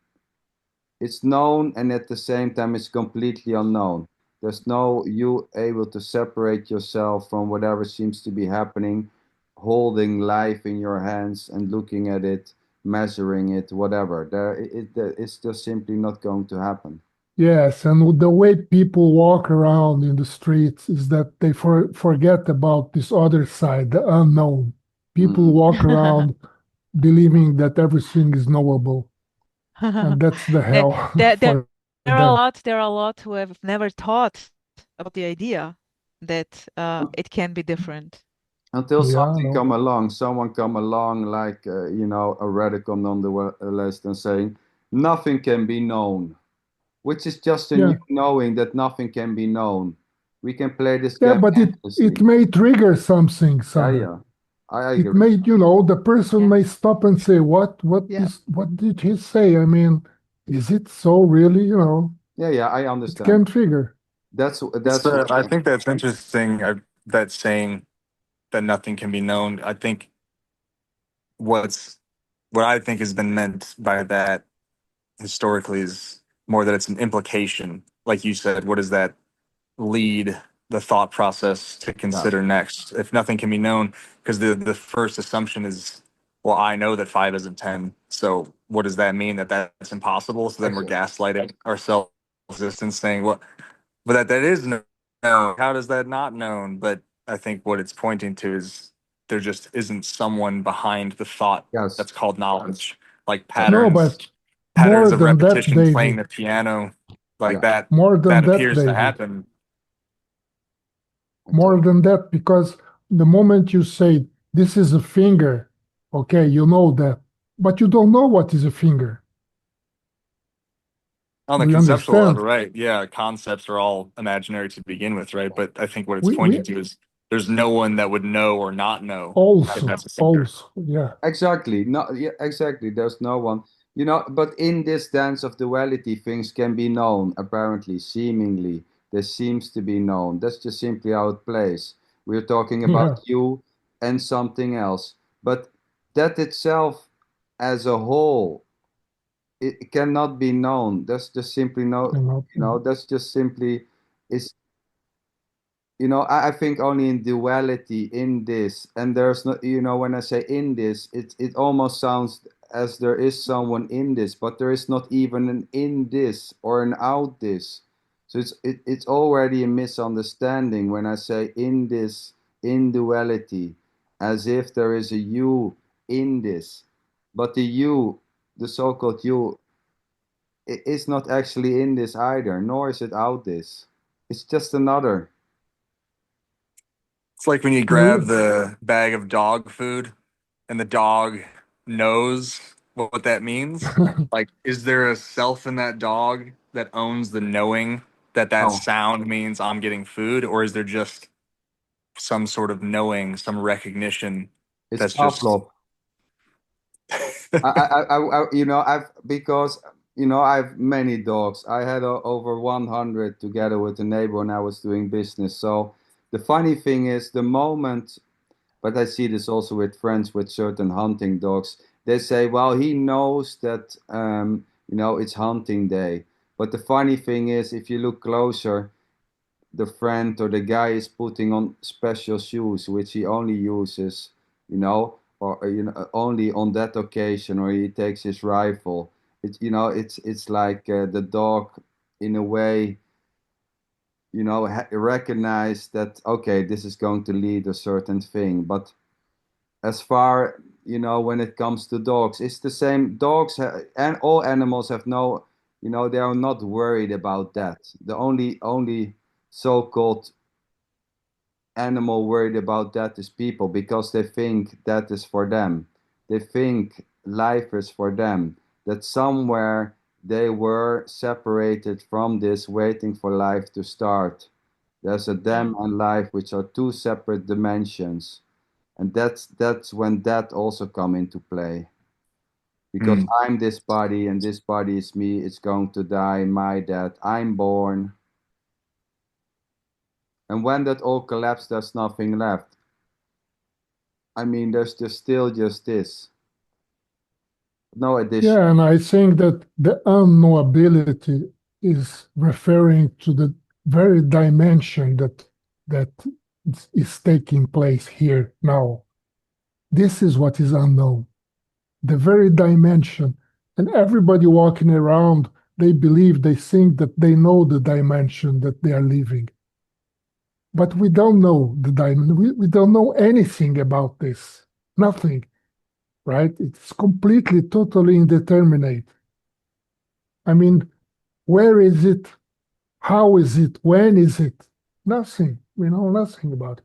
It's known, and at the same time, it's completely unknown. There's no you able to separate yourself from whatever seems to be happening, holding life in your hands and looking at it, measuring it, whatever. It's just simply not going to happen. Yes, and the way people walk around in the streets is that they forget about this other side, the unknown. People Mm. walk around believing that everything is knowable, and that's the There, hell there, there for there are a them. lot, there are a lot who have never thought about the idea that it can be different. Until Yeah, something no. come along, someone come along like a radical non-dualist and saying nothing can be known, which is just a new Yeah, knowing that nothing can be known. We can play this yeah, game but it endlessly. may trigger something, Yeah, Sander. yeah, I It agree. may, the person Yeah. may stop and say, Yeah. what did he say? I mean, is it so really, Yeah, yeah, I it understand. can trigger. That's I think that's interesting. That saying that nothing can be known. I think what's what I think has been meant by that historically is more that it's an implication. Like you said, what does that lead the thought process to yeah, consider next? If nothing can be known, because the first assumption is, well, I know that 5 isn't 10. So what does that mean? That's impossible. So then we're exactly. gaslighting ourselves existence, saying, well, but that is known. How does that not known? But I think what it's pointing to is there just isn't someone behind the thought Yes, that's called knowledge, like yes, No, patterns, but patterns more of than that, repetition, playing David, the piano, like yeah, that. more than That that, appears to David, happen. more than that, because the moment you say this is a finger, okay, you know that, but you don't know what is a finger. On the Do you conceptual understand? level, right? Yeah, concepts are all imaginary to begin with, right? But I think what it's We pointing to is there's no one that would know or not know that also, that's a finger. yeah, exactly. No, yeah, exactly. There's no one, but in this dance of duality, things can be known, apparently, seemingly. There seems to be known. That's just simply how it plays. We're talking about yeah, you and something else. But that itself, as a whole, it cannot be known. That's just simply no, that's just simply is I think only in duality, in this, and there's no, when I say in this, it almost sounds as there is someone in this, but there is not even an in this or an out this. So it's already a misunderstanding when I say in this, in duality, as if there is a you in this, but the you, the so-called you, is not actually in this either, nor is it out this. It's just another. It's like when you grab we, the bag of dog food and the dog knows what that means. Like, is there a self in that dog that owns the knowing that that Oh, sound means I'm getting food, or is there just some sort of knowing, some recognition it's that's just Pavlov. I've because I've many dogs. I had over 100 together with a neighbor when I was doing business. So the funny thing is, the moment, but I see this also with friends with certain hunting dogs. They say, "Well, he knows that it's hunting day." But the funny thing is, if you look closer, the friend or the guy is putting on special shoes which he only uses or only on that occasion, or he takes his rifle. It's like the dog in a way recognize that, okay, this is going to lead a certain thing. But as far when it comes to dogs, it's the same. And all animals have no, they are not worried about that. The only so-called animal worried about that is people, because they think that is for them. They think life is for them, that somewhere they were separated from this, waiting for life to start. There's a them Mm. and life, which are two separate dimensions, and that's when that also come into play. because I'm this body and this body is me. It's going to die, my death. I'm born. And when that all collapsed, there's nothing left. I mean, there's just still just this. No addition. Yeah, and I think that the unknowability is referring to the very dimension that is taking place here now. This is what is unknown. The very dimension. And everybody walking around, they believe, they think that they know the dimension that they are living. But we don't know the dimension. We don't know anything about this. Nothing, right? It's completely, totally indeterminate. I mean, where is it? How is it? When is it? Nothing. We know nothing about it.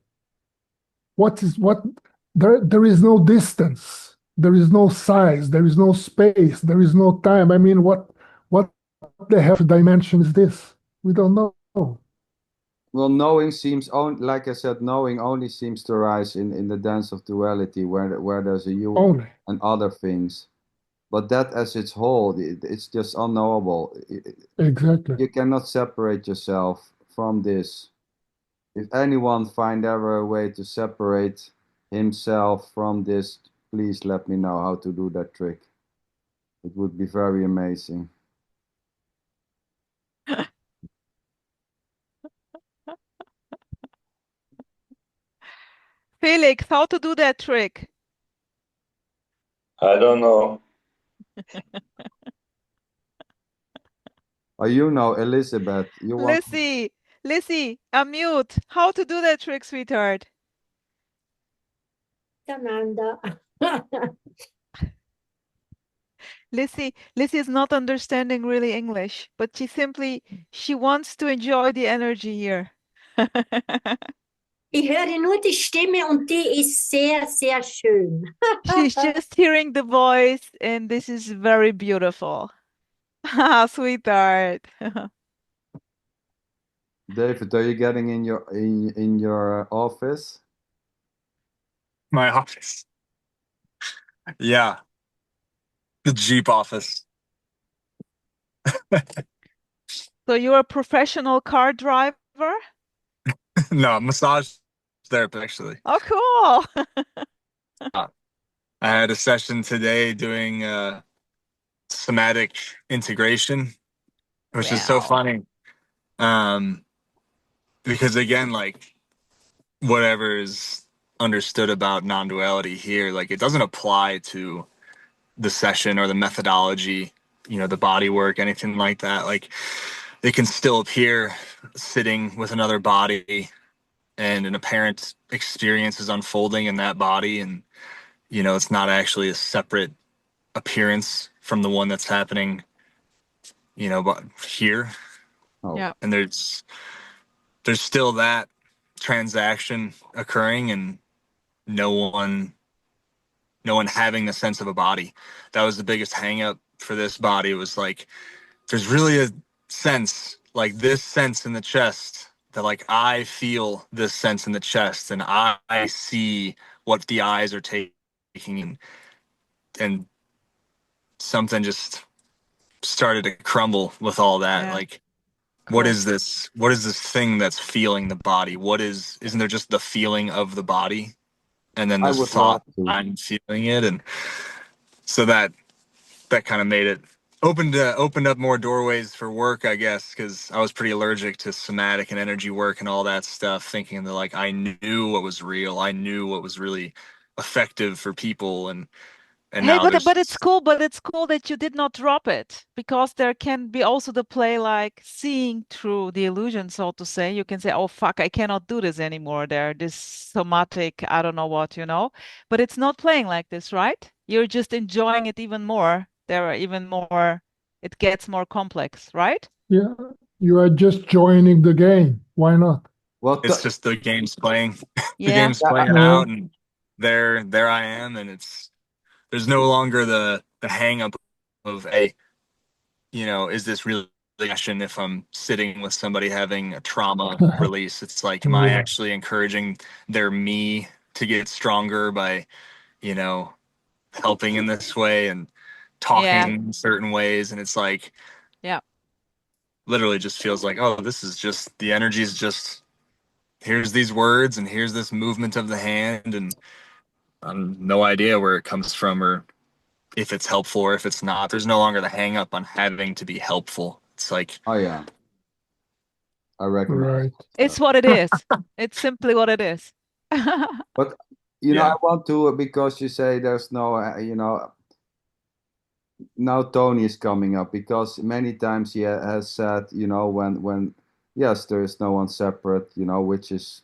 There is no distance. There is no size. There is no space. There is no time. I mean, what the hell dimension is this? We don't know. Well, knowing seems only, like I said, knowing only seems to arise in the dance of duality, where there's a you Only. and other things. But that as its whole, it's just unknowable. Exactly. You cannot separate yourself from this. If anyone find ever a way to separate himself from this, please let me know how to do that trick. It would be very amazing. Felix, how to do that trick? I don't know. Oh, you know, Elizabeth, you want Lissy, unmute. How to do that trick, sweetheart? Amanda. Lissy is not understanding really English, but she wants to enjoy the energy here. Ich höre nur die Stimme und die ist sehr, sehr schön. She's just hearing the voice, and this is very beautiful. Sweetheart. David, are you getting in your office? My office. Yeah. The Jeep office. So you're a professional car driver? No, massage therapist, actually. Oh, cool. I had a session today doing somatic integration, which is so Wow. funny. Because again, like whatever is understood about non-duality here, like it doesn't apply to the session or the methodology, the body work, anything like that. Like it can still appear sitting with another body and an apparent experience is unfolding in that body, and it's not actually a separate appearance from the one that's happening but here. Oh. Yeah. And there's still that transaction occurring, and no one having the sense of a body. That was the biggest hang up for this body. It was like there's really a sense, like this sense in the chest, that like I feel this sense in the chest, and I see what the eyes are taking, and something just started to crumble with all that. Yeah. Like Cool. what is this thing that's feeling the body? Isn't there just the feeling of the body, and then I this would thought love to. I'm feeling it? And so that kind of made it opened up more doorways for work, I guess, because I was pretty allergic to somatic and energy work and all that stuff, thinking that like I knew what was real, I knew what was really effective for people, and Hey, now but it's cool that you did not drop it, because there can be also the play like seeing through the illusion, so to say. You can say, oh fuck, I cannot do this anymore. This somatic, I don't know what, but it's not playing like this, right? You're just enjoying it even more. There are even more, it gets more complex, right? Yeah, you are just joining the game. Why not? Well, it's just the game's playing. The Yeah. game's playing Yeah. out, and there I am, and there's no longer the hang up of is this really action if I'm sitting with somebody having a trauma release? It's like, am I Yeah. actually encouraging their me to get stronger by, helping in this way? And talking in certain ways, and it's like, Yeah. literally just feels like, oh, this is just, the energy is just, here's these words and here's this movement of the hand, and no idea where it comes from or if it's helpful or if it's not. There's no longer the hang up on having to be helpful. It's like, Oh yeah, I recognize. Right. It's what it is. It's simply what it is. But I want to, because you say there's no, now Tony is coming up, because many times he has said, when yes, there is no one separate, which is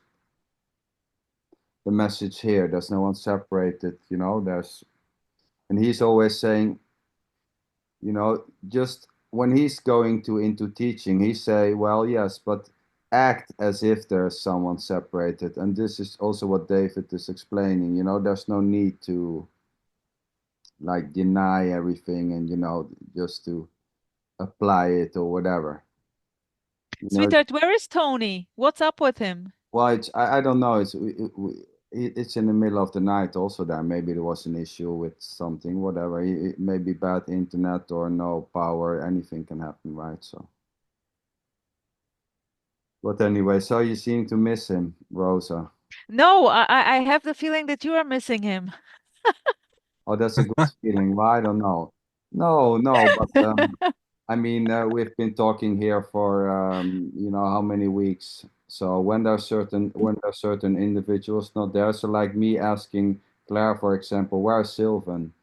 the message here. There's no one separated, and he's always saying, just when he's going into teaching, he say, well, yes, but act as if there's someone separated. And this is also what David is explaining, there's no need to like deny everything and, just to apply it or whatever. Sweetheart, where is Tony? What's up with him? Well, I don't know. It's in the middle of the night also there. Maybe there was an issue with something, whatever. It may be bad internet or no power. Anything can happen, right? So. But anyway, so you seem to miss him, Rosa. No, I have the feeling that you are missing him. Oh, that's a good feeling. Well, I don't know. No, but I mean, we've been talking here for how many weeks. So when there are certain individuals not there, so like me asking Claire, for example, where's Sylvan?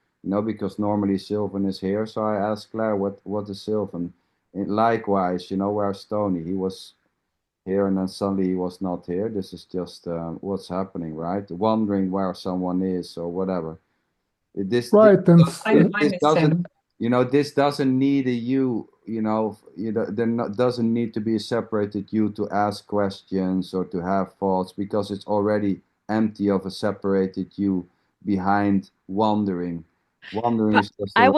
Because normally Sylvan is here. So I asked Claire, what is Sylvan? And likewise, where's Tony? He was here and then suddenly he was not here. This is just what's happening, right? Wondering where someone is or whatever. Right, and This doesn't, this doesn't need a you, doesn't need to be a separated you to ask questions or to have thoughts, because it's already empty of a separated you behind wondering. Wondering is just I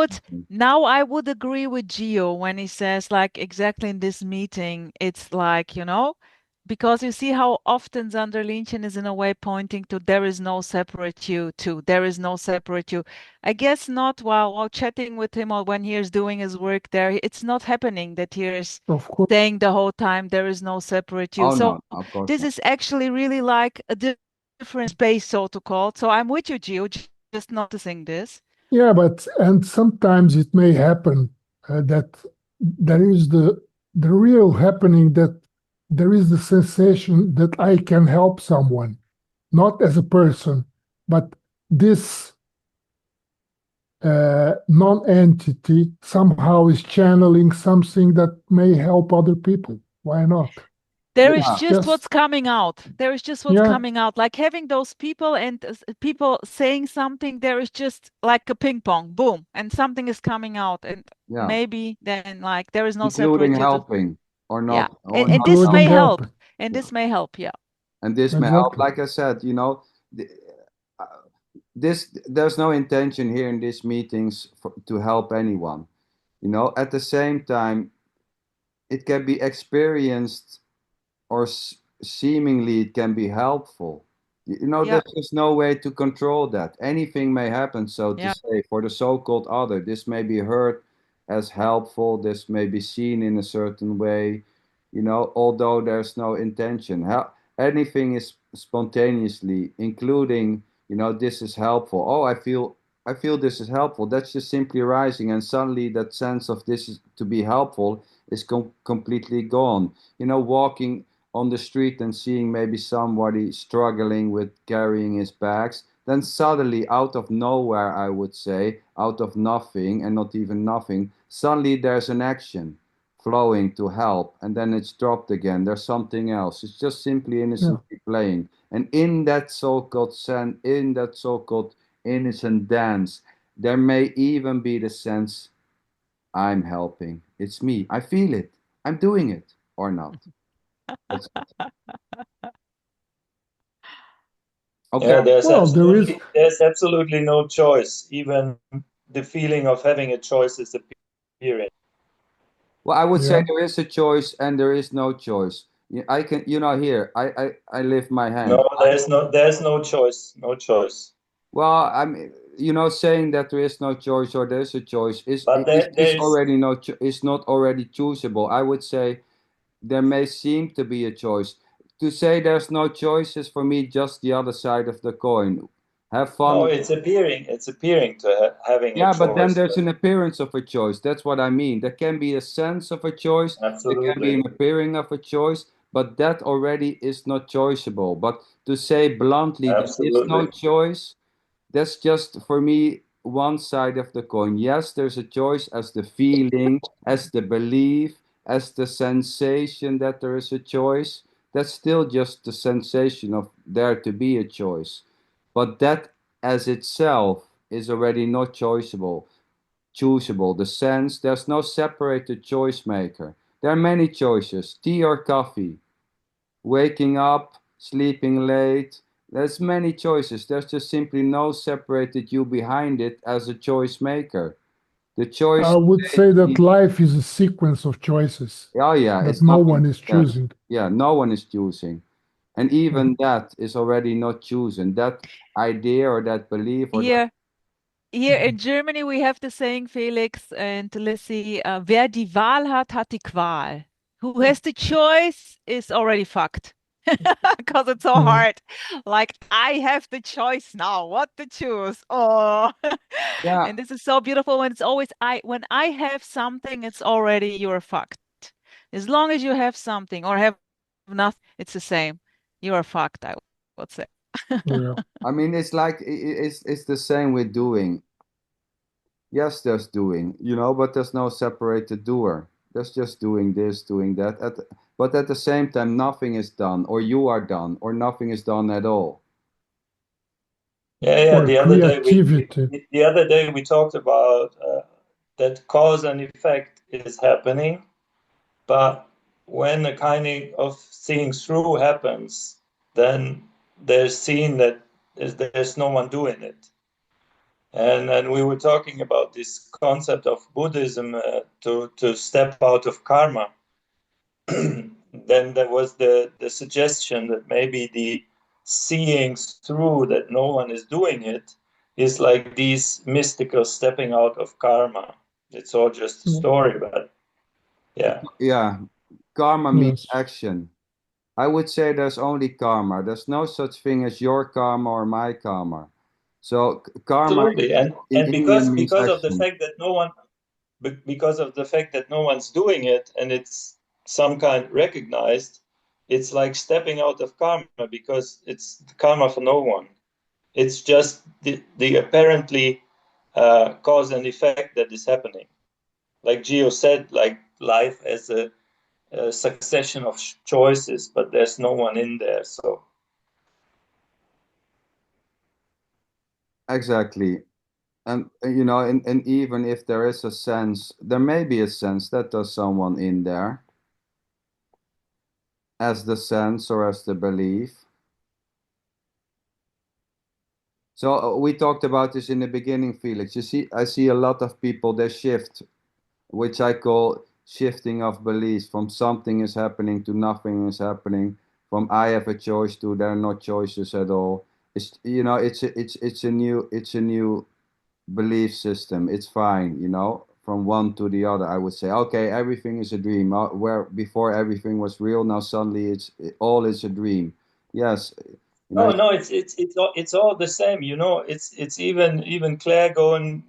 would agree with Gio when he says, like, exactly in this meeting, it's like, because you see how often Zander Lynchen is in a way pointing to there is no separate you too. There is no separate you. I guess not while chatting with him or when he is doing his work there. It's not happening that he is saying the whole time there is no separate you. Oh, so no, of course this not. is actually really like a different space, so to call. So I'm with you, Gio, just noticing this. Yeah, and sometimes it may happen that there is the real happening, that there is the sensation that I can help someone, not as a person, but this non-entity somehow is channeling something that may help other people. Why not? There is just what's coming out. There is just what's Yeah. coming out. Like having those people and people saying something, there is just like a ping pong, boom, and something is coming out. And maybe then like there is no including separate helping or not. Yeah. Or and not this may helping. help. And this may help, yeah. And this may help. Like I said, there's no intention here in these meetings to help anyone. At the same time, it can be experienced or seemingly it can be helpful. There's just no way to control that. Anything may happen, so to say, for the so-called other. This may be heard as helpful. This may be seen in a certain way, although there's no intention. Anything is spontaneously, including, this is helpful. Oh, I feel this is helpful. That's just simply arising, and suddenly that sense of this is to be helpful is completely gone. Walking on the street and seeing maybe somebody struggling with carrying his bags, then suddenly out of nowhere, I would say, out of nothing and not even nothing, suddenly there's an action flowing to help, and then it's dropped again. There's something else. It's just simply innocently playing. And in that so-called innocent dance, there may even be the sense, I'm helping. It's me. I feel it. I'm doing it or not. Okay. Yeah, there's absolutely no choice. Even the feeling of having a choice is appearing. Well, I would say there is a choice and there is no choice. I can, here, I lift my hand. No, there's no choice. No choice. Well, I mean, saying that there is no choice or there's a choice is there's already is not already choosable. I would say there may seem to be a choice. To say there's no choice is for me just the other side of the coin. Have fun. No, it's appearing to having a choice. But then there's an appearance of a choice. That's what I mean. There can be a sense of a choice. Absolutely. There can be an appearing of a choice, but that already is not choiceable. But to say bluntly there is no choice, that's just for me one side of the coin. Yes, there's a choice as the feeling, as the belief, as the sensation that there is a choice. That's still just the sensation of there to be a choice. But that as itself is already not choosable. The sense there's no separated choice maker. There are many choices: tea or coffee, waking up, sleeping late. There's many choices. There's just simply no separated you behind it as a choice maker. The choice. I would say that life is a sequence of choices. Oh yeah, that it's no nothing. one is choosing. Yeah, no one is choosing. And even that is already not chosen. That idea or that belief or Here in Germany, we have the saying, Felix, and let's see, wer die Wahl hat, hat die Qual. Who has the choice is already fucked. Because it's so hard. Like, I have the choice now, what to choose. Oh, Yeah. And this is so beautiful when it's always when I have something, it's already you're fucked. As long as you have something or have nothing, it's the same. You are fucked, I would say. Yeah. I mean, it's like it's the same with doing. Yes, there's doing, but there's no separated doer. There's just doing this, doing that. But at the same time, nothing is done, or you are done, or nothing is done at all. Yeah. Or The other day we talked about that cause and effect is happening, but when a kind of seeing through happens, then there's seen that there's no one doing it. And we were talking about this concept of Buddhism to step out of karma. Then there was the suggestion that maybe the seeing through that no one is doing it is like these mystical stepping out of karma. It's all just a story, but yeah. Yeah, karma means action. I would say there's only karma. There's no such thing as your karma or my karma. So karma Absolutely. And because of the fact that no one's doing it and it's some kind recognized, it's like stepping out of karma because it's karma for no one. It's just the apparently cause and effect that is happening. Like Gio said, like life as a succession of choices, but there's no one in there. So exactly. And and even if there is a sense, there may be a sense that there's someone in there as the sense or as the belief. So we talked about this in the beginning, Felix. I see a lot of people, they shift, which I call shifting of beliefs, from something is happening to nothing is happening, from I have a choice to there are no choices at all. It's a new belief system. It's fine, from one to the other. I would say, okay, everything is a dream. Where before everything was real, now suddenly all is a dream. Yes. No, it's all the same. It's even Claire going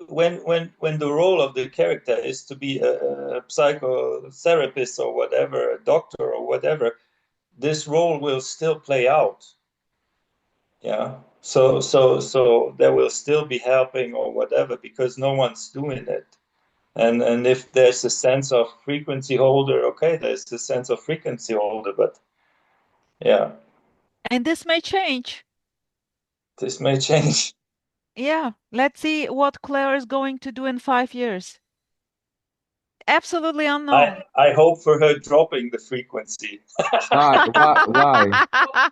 when the role of the character is to be a psychotherapist or whatever, a doctor or whatever, this role will still play out. Yeah. So there will still be helping or whatever because no one's doing it. And if there's a sense of frequency holder, okay, there's a sense of frequency holder, but yeah. And this may change. This may change. Yeah, let's see what Claire is going to do in 5 years. Absolutely unknown. I hope for her dropping the frequency. Why?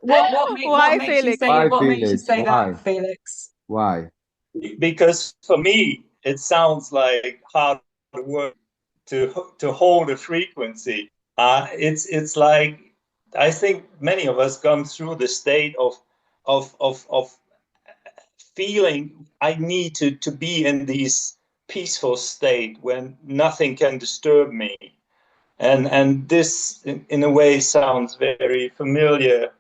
Why, Felix? What makes you say that, Felix? Why? Because for me, it sounds like hard work to hold a frequency. It's like I think many of us come through the state of feeling I need to be in this peaceful state when nothing can disturb me. And this, in a way, sounds very familiar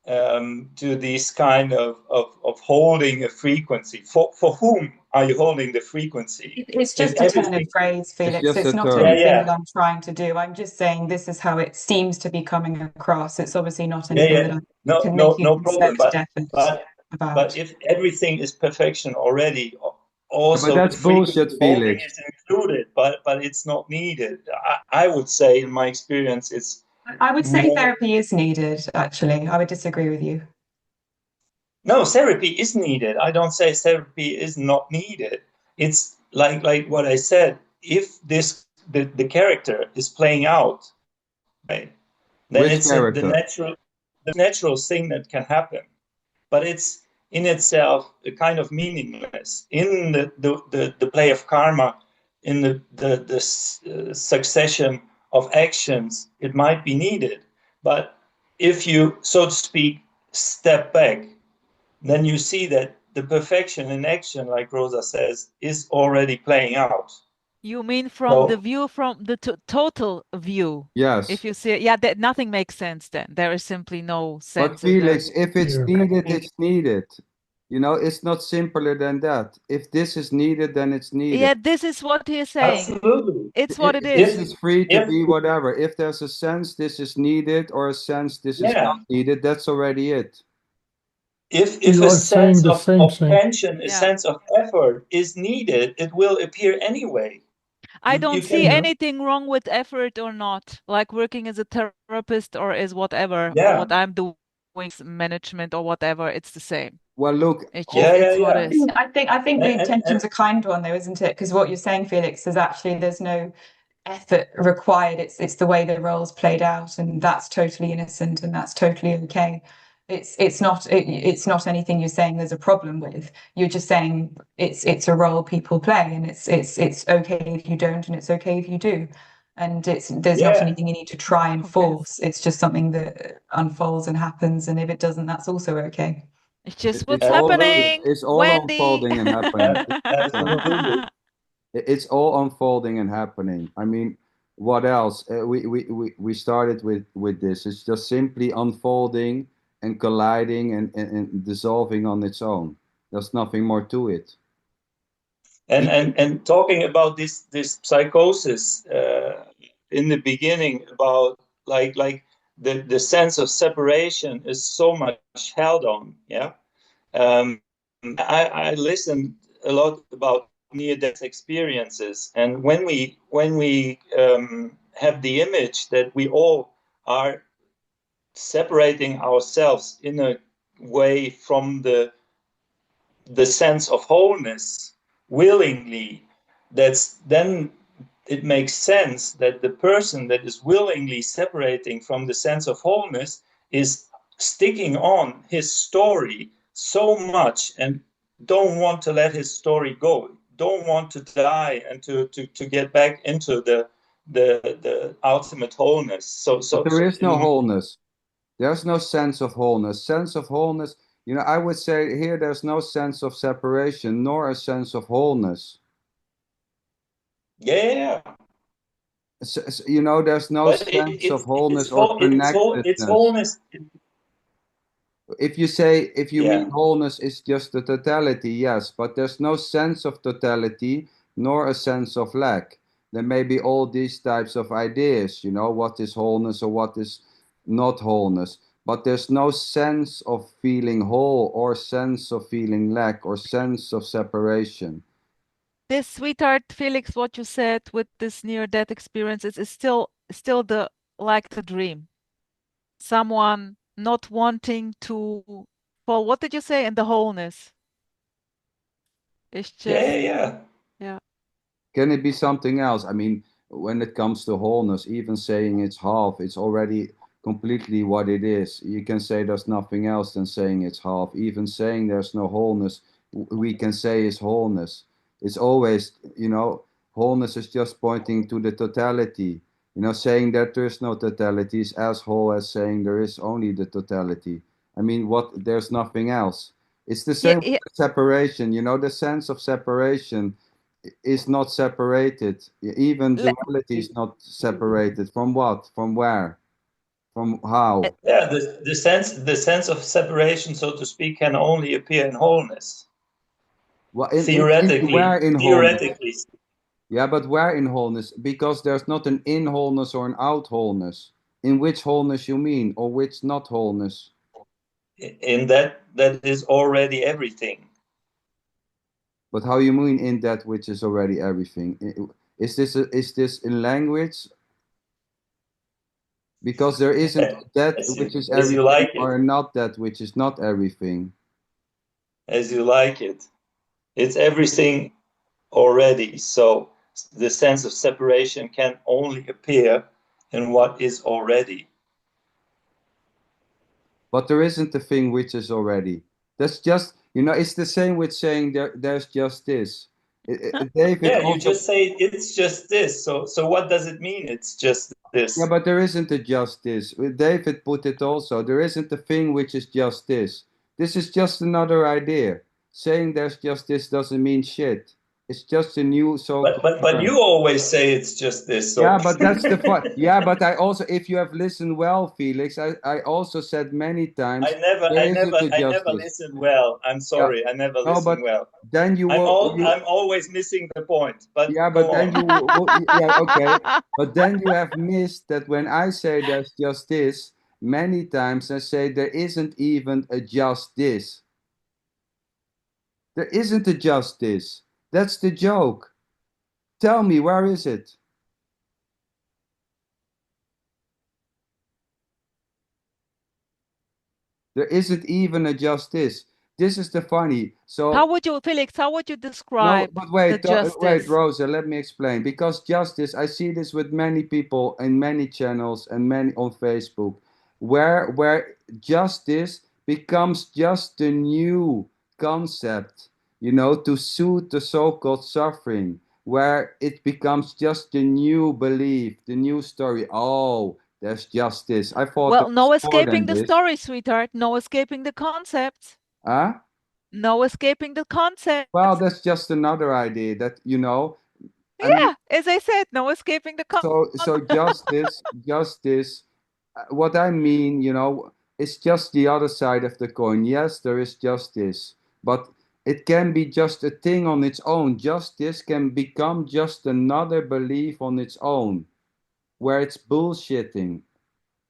to this kind of holding a frequency. For whom are you holding the frequency? It's If just a turn of everything, phrase, Felix. just It's a not term. yeah, anything yeah, that I'm trying to do. I'm just saying this is how it seems to be coming across. It's obviously not yeah, anything that yeah. I No, can no, make a no problem. concerted effort But about. if everything is perfection already, But also the that's frequency bullshit, holding Felix. is included, but it's not needed. I would say, in my experience, it's I would say more. therapy is needed, actually. I would disagree with you. No, therapy is needed. I don't say therapy is not needed. It's like what I said. If the character is playing out, right, then Which it's the character? natural thing that can happen. But it's in itself a kind of meaningless. In the play of karma, in the succession of actions, it might be needed. But if you, so to speak, step back, then you see that the perfection in action, like Rosa says, is already playing out. You mean from the So, view, from the total view? Yes. If you see it, yeah, that nothing makes sense then. There is simply no But sense in the. Felix, if it's Yeah. needed, it's needed. You know, it's not simpler than that. If this is needed, then it's needed. Yeah, this is what he is saying. absolutely. It's what it This is. is free to If- be whatever. If there's a sense this is needed or a sense this is Yeah. not needed, that's already it. If You a are saying sense the of same thing. tension, a Yeah. sense of effort is needed, it will appear anyway. I You don't can- see anything wrong with effort or not, like working as a therapist or as whatever, Yeah. what I'm doing, management or whatever, it's the same. Well, look, It's Yeah, just, it's what yeah. it is. I think the And- intention's a kind one, though, isn't it? Because what you're saying, Felix, is actually there's no effort required. It's the way the role's played out, and that's totally innocent, and that's totally okay. It's not anything you're saying there's a problem with. You're just saying it's a role people play, and it's okay if you don't, and it's okay if you do. And there's not Yeah. anything you need to try and Okay. force. It's just something that unfolds and happens, and if it doesn't, that's also okay. It's just It- what's it's all- happening, it's all Wendy. unfolding and happening. Absolutely. It's all unfolding and happening. I mean, what else? We started with this. It's just simply unfolding and colliding and dissolving on its own. There's nothing more to it. And talking about this psychosis in the beginning, about like the sense of separation is so much held on. Yeah. I listened a lot about near-death experiences, and when we have the image that we all are separating ourselves in a way from the sense of wholeness willingly, that's then it makes sense that the person that is willingly separating from the sense of wholeness is sticking on his story so much and don't want to let his story go, don't want to die, and to get back into the ultimate wholeness. So But there is no wholeness. There's no sense of wholeness. Sense of wholeness, you know, I would say here there's no sense of separation nor a sense of wholeness. yeah. You know, there's no But sense of wholeness or connectedness. it's wholeness. If you Yeah. mean wholeness is just the totality, yes, but there's no sense of totality nor a sense of lack. There may be all these types of ideas, you know, what is wholeness or what is not wholeness, but there's no sense of feeling whole or sense of feeling lack or sense of separation. This sweetheart, Felix, what you said with this near-death experience is still the like the dream. Someone not wanting to fall. What did you say? In the wholeness. It's just Yeah. Can it be something else? I mean, when it comes to wholeness, even saying it's half, it's already completely what it is. You can say there's nothing else than saying it's half. Even saying there's no wholeness, we can say is wholeness. It's always, you know, wholeness is just pointing to the totality. You know, saying that there's no totality is as whole as saying there is only the totality. I mean, there's nothing else. It's the Yeah, same with separation. You know, the sense of separation is not separated. Even duality is not separated. From what? From where? From how? Yeah, the sense of separation, so to speak, can only appear in wholeness. Well, where Theoretically, in wholeness? theoretically, Yeah, but where in wholeness? Because there's not an in wholeness or an out wholeness. In which wholeness you mean, or which not wholeness? in that is already everything. But how you mean in that which is already everything? Is this in language? Because there isn't that which is As you everything, like or it, not that which is not everything. as you like it. It's everything already. So the sense of separation can only appear in what is already. But there isn't a thing which is already. That's just, it's the same with saying there's just this. David Yeah, you also, just say it's just this. So what does it mean? It's just yeah, this. but there isn't a just this. David put it also. There isn't a thing which is just this. This is just another idea. Saying there's just this doesn't mean shit. It's just a new so-called But term. you always say it's just this. So Yeah, but that's the fun. Yeah, but I also, if you have listened well, Felix, I also said many times there isn't a I never justice. listen well. I'm Yeah, sorry, I never no, listen but well. then I'm always missing the point. But yeah, go but then on. yeah, okay, but then you have missed that when I say there's just this, many times I say there isn't even a just this. There isn't a just this. That's the joke. Tell me, where is it? There isn't even a just this. This is the funny. So Felix, how would you no, describe but the wait, wait, justice? Rosa, let me explain. Because justice, I see this with many people in many channels and many on Facebook, where justice becomes just the new concept, to soothe the so-called suffering, where it becomes just the new belief, the new story. Oh, there's justice. I thought there Well, was no more than escaping the this. story, sweetheart. No escaping the concept. Huh? No escaping the concept. Well, that's just another idea that, I mean, Yeah, as I said, no escaping the so justice, what I mean, it's just the other side of the coin. Yes, there is justice, but it can be just a thing on its own. Justice can become just another belief on its own, where it's bullshitting,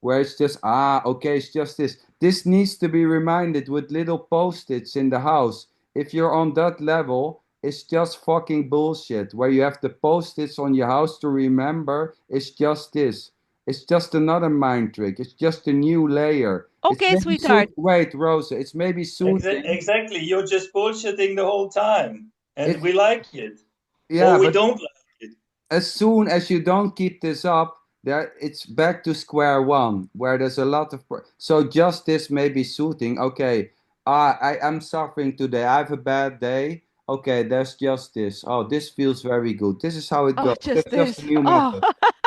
where it's just, okay, it's just this. This needs to be reminded with little post-its in the house. If you're on that level, it's just fucking bullshit. Where you have the post-its on your house to remember, it's just this. It's just another mind trick. It's just a new layer. It's Okay, maybe sweetheart. wait, Rosa, it's maybe soothing. Exactly. You're just bullshitting the whole time. And It's, we like it. yeah, Or we but don't like it. as soon as you don't keep this up, there it's back to square one, where there's a lot of so justice may be soothing. Okay, I am suffering today. I have a bad day. Okay, there's justice. Oh, this feels very good. This is how it Oh, goes. just That's just a this. new Oh. method.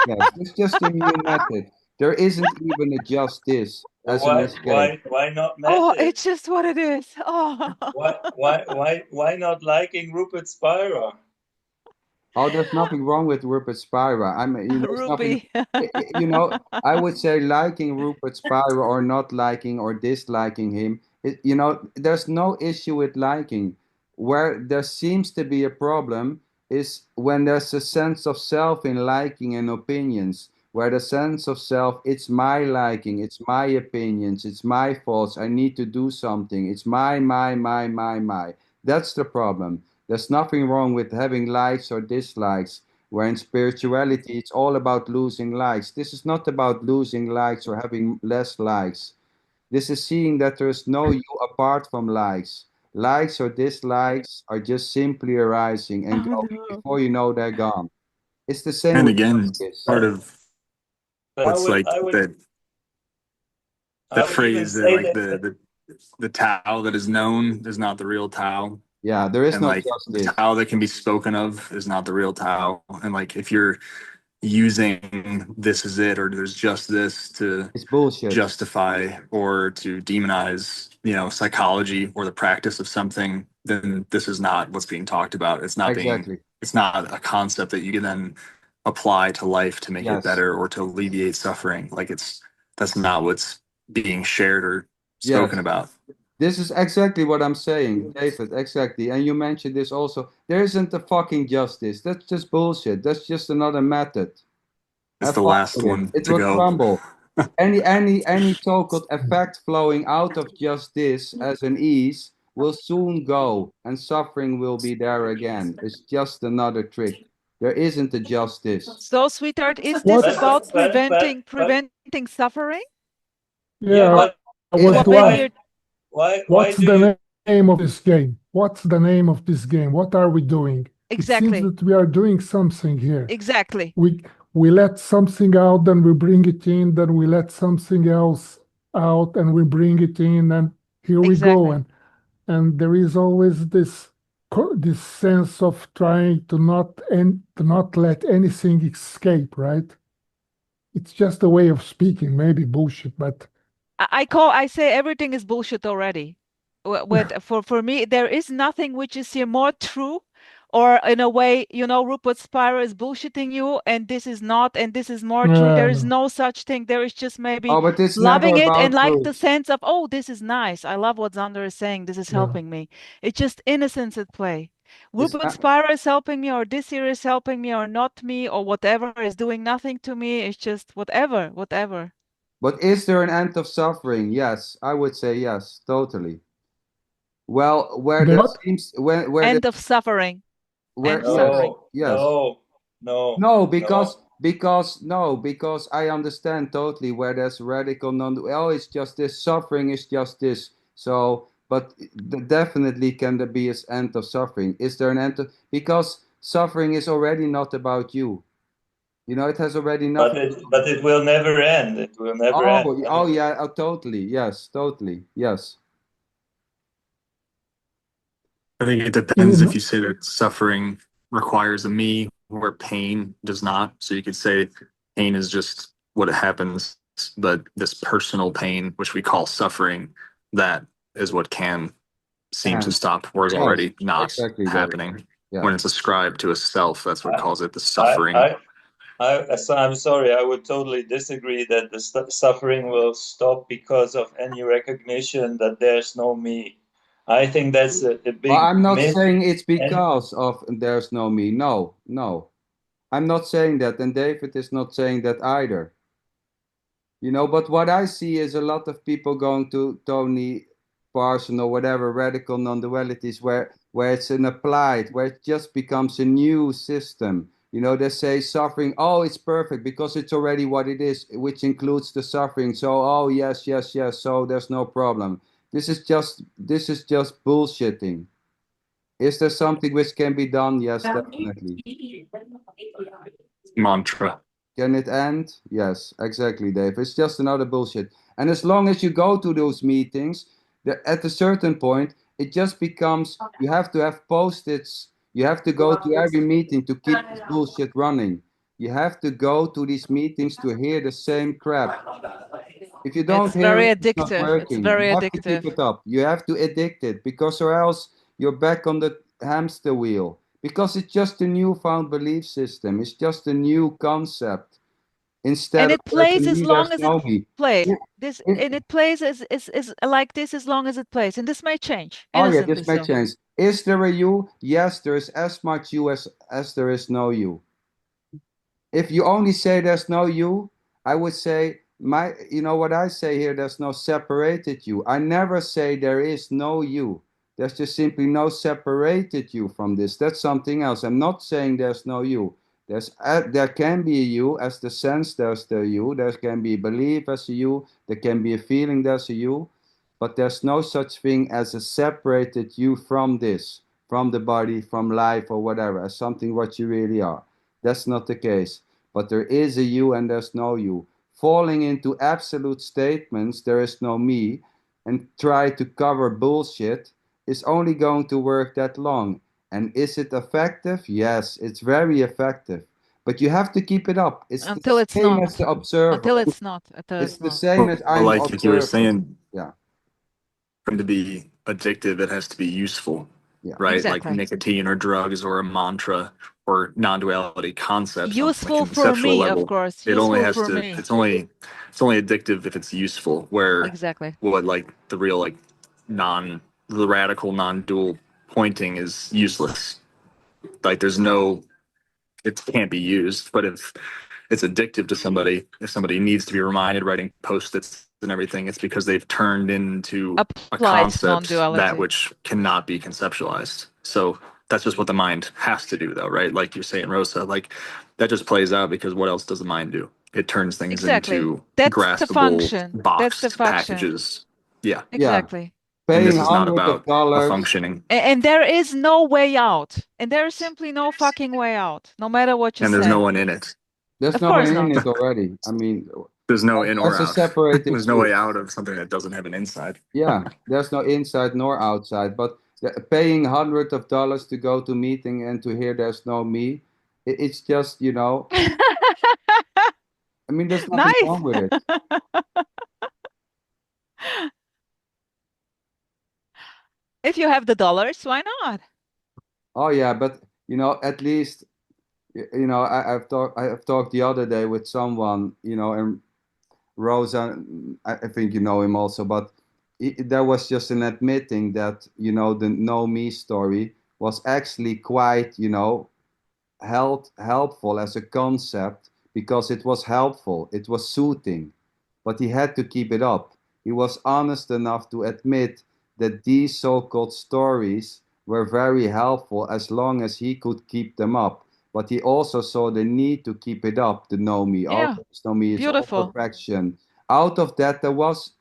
Yes, it's just a new method. There isn't even a justice as an escape. Why not Oh, method? it's just what it is. Oh. Why not liking Rupert Spira? Oh, there's nothing wrong with Rupert Spira. There's nothing. Ruby. I would say liking Rupert Spira or not liking or disliking him. There's no issue with liking. Where there seems to be a problem is when there's a sense of self in liking and opinions. Where the sense of self, it's my liking, it's my opinions, it's my thoughts. I need to do something. It's my. That's the problem. There's nothing wrong with having likes or dislikes, where in spirituality it's all about losing likes. This is not about losing likes or having less likes. This is seeing that there is no you apart from likes. Likes or dislikes are just simply arising and Oh going. no. Before you know, they're gone. It's the same And with again, justice. part of But what's like I would that even phrase that say like that the Tao that is known is not the real Tao. Yeah, there is And no like the justice. Tao that can be spoken of is not the real Tao. And like if you're using this is it or there's just this to It's bullshit. justify or to demonize psychology or the practice of something, then this is not what's being talked about. It's not Exactly. it's not a concept that you can then apply to life to make it Yes. better or to alleviate suffering. Like that's not what's being shared or spoken Yes. about. This is exactly what I'm saying, David, exactly. And you mentioned this also. There isn't a fucking justice. That's just bullshit. That's just another method. It's Have the fun last with one it. It to will go. crumble. Any so-called effect flowing out of just this as an ease will soon go, and suffering will be there again. It's just another trick. There isn't a justice. So, sweetheart, is What? this about But preventing suffering? yeah, Yeah, but I was What to maybe ask, you're why what's do the you name of this game? What's the name of this game? What are we doing? It seems exactly, that we are doing something here. exactly. We let something out, then we bring it in, then we let something else out, and we bring it in, and here we go. Exactly. And there is always this sense of trying to not let anything escape, right? It's just a way of speaking, maybe bullshit, but I say everything is bullshit already. For me, there is nothing which is here more true, or in a way, Rupert Spira is bullshitting you, and this is not, and this is more true. There is no. no such thing. There is just maybe Oh, but it's never loving it and about like truth. the sense of, oh, this is nice. I love what Xander is saying. This is Yeah. helping me. It's just innocence at play. It's Rupert not, Spira is helping me, or this here is helping me, or not me, or whatever is doing nothing to me. It's just whatever, whatever. but is there an end of suffering? Yes, I would say yes, totally. Well, where there What? seems where End of suffering. where End yes, suffering. yes. no, No, because I understand totally where there's radical non. Oh, it's just this. Suffering is just this. So, but definitely can there be an end of suffering? Is there an end of, because suffering is already not about you. It has already but nothing. it will never end. It will never end. Oh yeah, oh, totally. Yes, totally. Yes. I think it depends if In you say that suffering requires a me where pain does not. So you could say pain is just what happens, but this personal pain, which we call suffering, that is what can seem to And stop or is yes, already not exactly that. happening. Yeah. When it's ascribed to a self, that's what calls it the I, suffering. I'm sorry. I would totally disagree that the suffering will stop because of any recognition that there's no me. I think that's a Well, big I'm not myth. saying it's And because of there's no me. No, no. I'm not saying that, and David is not saying that either. But what I see is a lot of people going to Tony Parson or whatever radical non-dualities where it's an applied, where it just becomes a new system. They say suffering, oh, it's perfect because it's already what it is, which includes the suffering. So, oh, yes, yes, yes. So there's no problem. This is just bullshitting. Is there something which can be done? Yes, definitely. Mantra. Can it end? Yes, exactly, Dave. It's just another bullshit. And as long as you go to those meetings, at a certain point, it just becomes you have to have post-its. You have to go to every meeting to keep this bullshit running. You have to go to these meetings to hear the same crap. If you don't It's hear very it, it's not addictive. It's working. very You have to keep addictive. it up. You have to addict it because or else you're back on the hamster wheel. Because it's just a newfound belief system. It's just a new concept. Instead And of it there's a plays as me, long there's as it no me. plays. Yeah, This it- and it plays as like this as long as it plays. And this may change, oh yeah, innocently this may so. change. Is there a you? Yes, there is as much you as there is no you. If you only say there's no you, I would say what I say here, there's no separated you. I never say there is no you. There's just simply no separated you from this. That's something else. I'm not saying there's no you. There can be a you as the sense there's the you. There can be belief as a you. There can be a feeling there's a you. But there's no such thing as a separated you from this, from the body, from life or whatever, as something what you really are. That's not the case. But there is a you and there's no you. Falling into absolute statements, there is no me, and try to cover bullshit is only going to work that long. And is it effective? Yes, it's very effective. But you have to keep it up. It's the Until it's same not. as the observer. Until it's not. Until It's it's the not. same as I'm Like you were observing. saying, Yeah. for it to be addictive, it has to be useful, Yeah. right? Exactly. Like nicotine or drugs or a mantra or non-duality concepts on a Useful for conceptual me, level. of course. It only Useful has for to. me. It's only addictive if it's useful. Where Exactly. what like the real like the radical non-dual pointing is useless. Like there's no, it can't be used. But if it's addictive to somebody, if somebody needs to be reminded writing post-its and everything, it's because they've turned into a Applied concept that non-duality. which cannot be conceptualized. So that's just what the mind has to do, though, right? Like you're saying, Rosa, like that just plays out because what else does the mind do? It turns things Exactly. into That's the graspable, function. That's the boxed function. packages. Yeah. Exactly. And Paying this is not hundreds of about a dollars. functioning. And there is no way out. And there is simply no fucking way out, no matter what you And there's say. no one in it. There's Of no course way in not. it already. I mean, There's no in or there's a out. separated There's no view. way out of something that doesn't have an inside. Yeah, there's no inside nor outside. But paying hundreds of dollars to go to meeting and to hear there's no me, it's just, you know, I mean, there's nothing Nice. wrong with it. If you have the dollars, why not? Oh yeah, but you know, at least you know, I've talked the other day with someone, you know, and Rosa, I think you know him also, but there was just an admitting that, you know, the no me story was actually quite, you know, helpful as a concept because it was helpful, it was soothing, but he had to keep it up. He was honest enough to admit that these so-called stories were very helpful as long as he could keep them up. But he also saw the need to keep it up, the know me. Oh, Yeah. there's no me, it's all Beautiful. perfection. Out of that, there was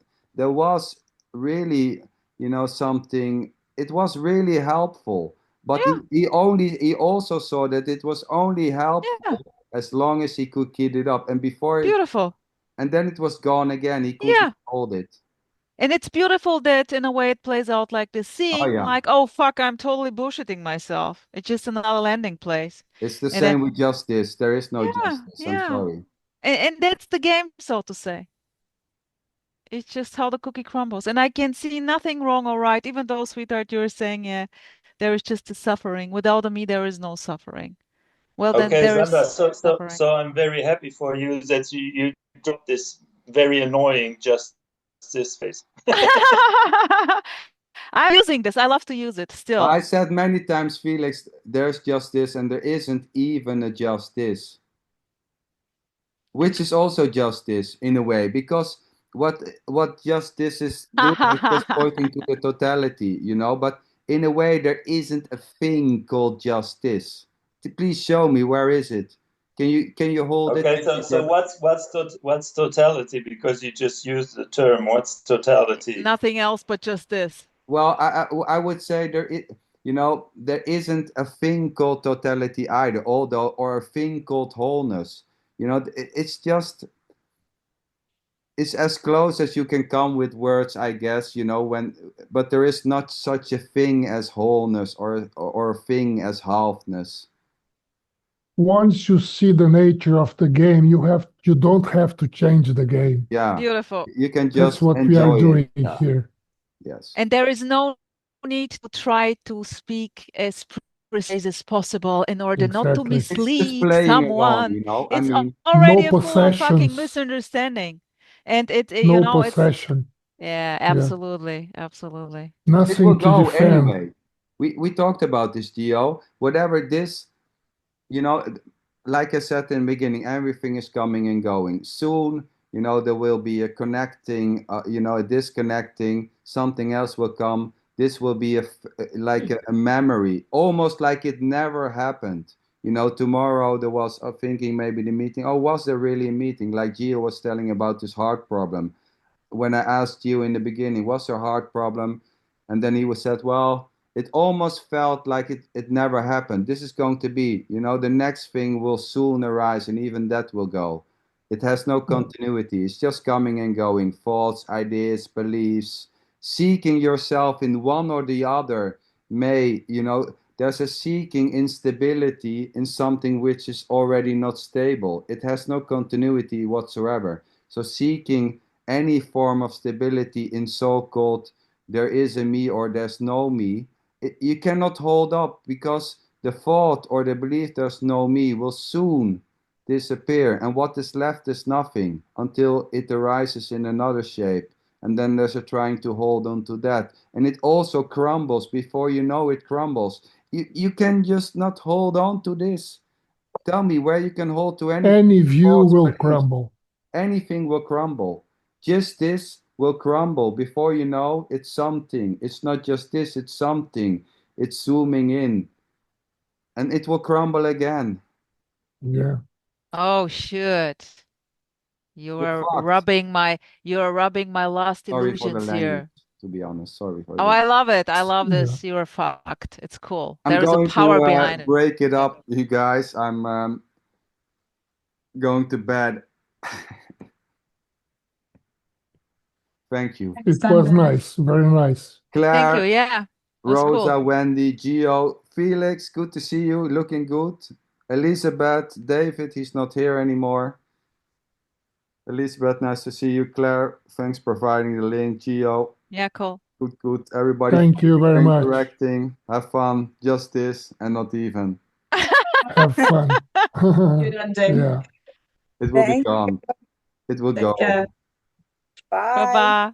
really, you know, something. It was really helpful. But Yeah. he also saw that it was only helpful Yeah. as long as he could keep it up. And before it, Beautiful. and then it was gone again. He couldn't Yeah. hold it. And it's beautiful that in a way it plays out like this, Oh seeing yeah. like, oh fuck, I'm totally bullshitting myself. It's just another landing place. It's the And then, same with justice. There is no yeah, justice. I'm yeah. sorry. And that's the game, so to say. It's just how the cookie crumbles. And I can see nothing wrong or right, even though, sweetheart, you're saying, yeah, there is just the suffering. Without a me, there is no suffering. Well, then Okay, there is Sandra, suffering. so I'm very happy for you that you dropped this very annoying justice face. I'm using this. I love to use it still. I said many times, Felix, there's justice and there isn't even a justice, which is also justice in a way, because what justice is doing is just pointing to the totality, you know, but in a way there isn't a thing called justice. Please show me, where is it? Can you hold it? Okay, so what's totality? Because you just used the term. What's totality? Nothing else but just this. Well, I would say you know, there isn't a thing called totality either, although, or a thing called wholeness. You know, it's as close as you can come with words, I guess, you know, but there is not such a thing as wholeness or a thing as halfness. Once you see the nature of the game, you don't have to change the game. Yeah. Beautiful. You can That's just what we are enjoy doing it. here. Yes. And there is no need to try to speak as precise as possible in order not to Exactly. It's just mislead playing along, someone. you know. I It's mean, already No a full fucking possessions. misunderstanding. And you No know, it's possession. yeah, Yeah. absolutely, absolutely. it will Nothing to go defend. anyway. We talked about this, Gio. Whatever this, you know, like I said in the beginning, everything is coming and going. Soon, you know, there will be a connecting, you know, a disconnecting. Something else will come. This will be like a memory, almost like it never happened. You know, tomorrow there was thinking maybe the meeting. Oh, was there really a meeting? Like Gio was telling about this heart problem. When I asked you in the beginning, what's your heart problem? And then he was said, well, it almost felt like it never happened. This is going to be, you know, the next thing will soon arise and even that will go. It has no continuity. It's just coming and going. Thoughts, ideas, beliefs, seeking yourself in one or the other may, you know, there's a seeking instability in something which is already not stable. It has no continuity whatsoever. So seeking any form of stability in so-called there is a me or there's no me, you cannot hold up, because the thought or the belief there's no me will soon disappear, and what is left is nothing until it arises in another shape, and then there's a trying to hold on to that, and it also crumbles before you know it crumbles. You can just not hold on to this. Tell me where you can hold to anything. Any view will crumble. Anything will crumble. Just this will crumble before you know it's something. It's not just this, it's something. It's zooming in, and it will crumble again. Yeah. Oh, shoot. You You're are fucked. rubbing my last Sorry for the illusions language, here. to be honest. Sorry for Oh, this. I love it. I love Yeah. this. You are fucked. It's cool. I'm There is a going power to behind it. break it up, you guys. I'm going to bed. Thank you. It Stand was there. nice, very nice. Thank you. Claire, Yeah, that's Rosa, cool. Wendy, Gio, Felix, good to see you. Looking good. Elizabeth, David, he's not here anymore. Elizabeth, nice to see you. Claire, thanks for providing the link. Gio, Yeah, cool. good. Everybody, Thank you very much. interacting. Have fun. Just this and not even. Have fun. Good ending. Yeah. It will be Thank you. gone. It will Take go. care. Bye. Bye-bye.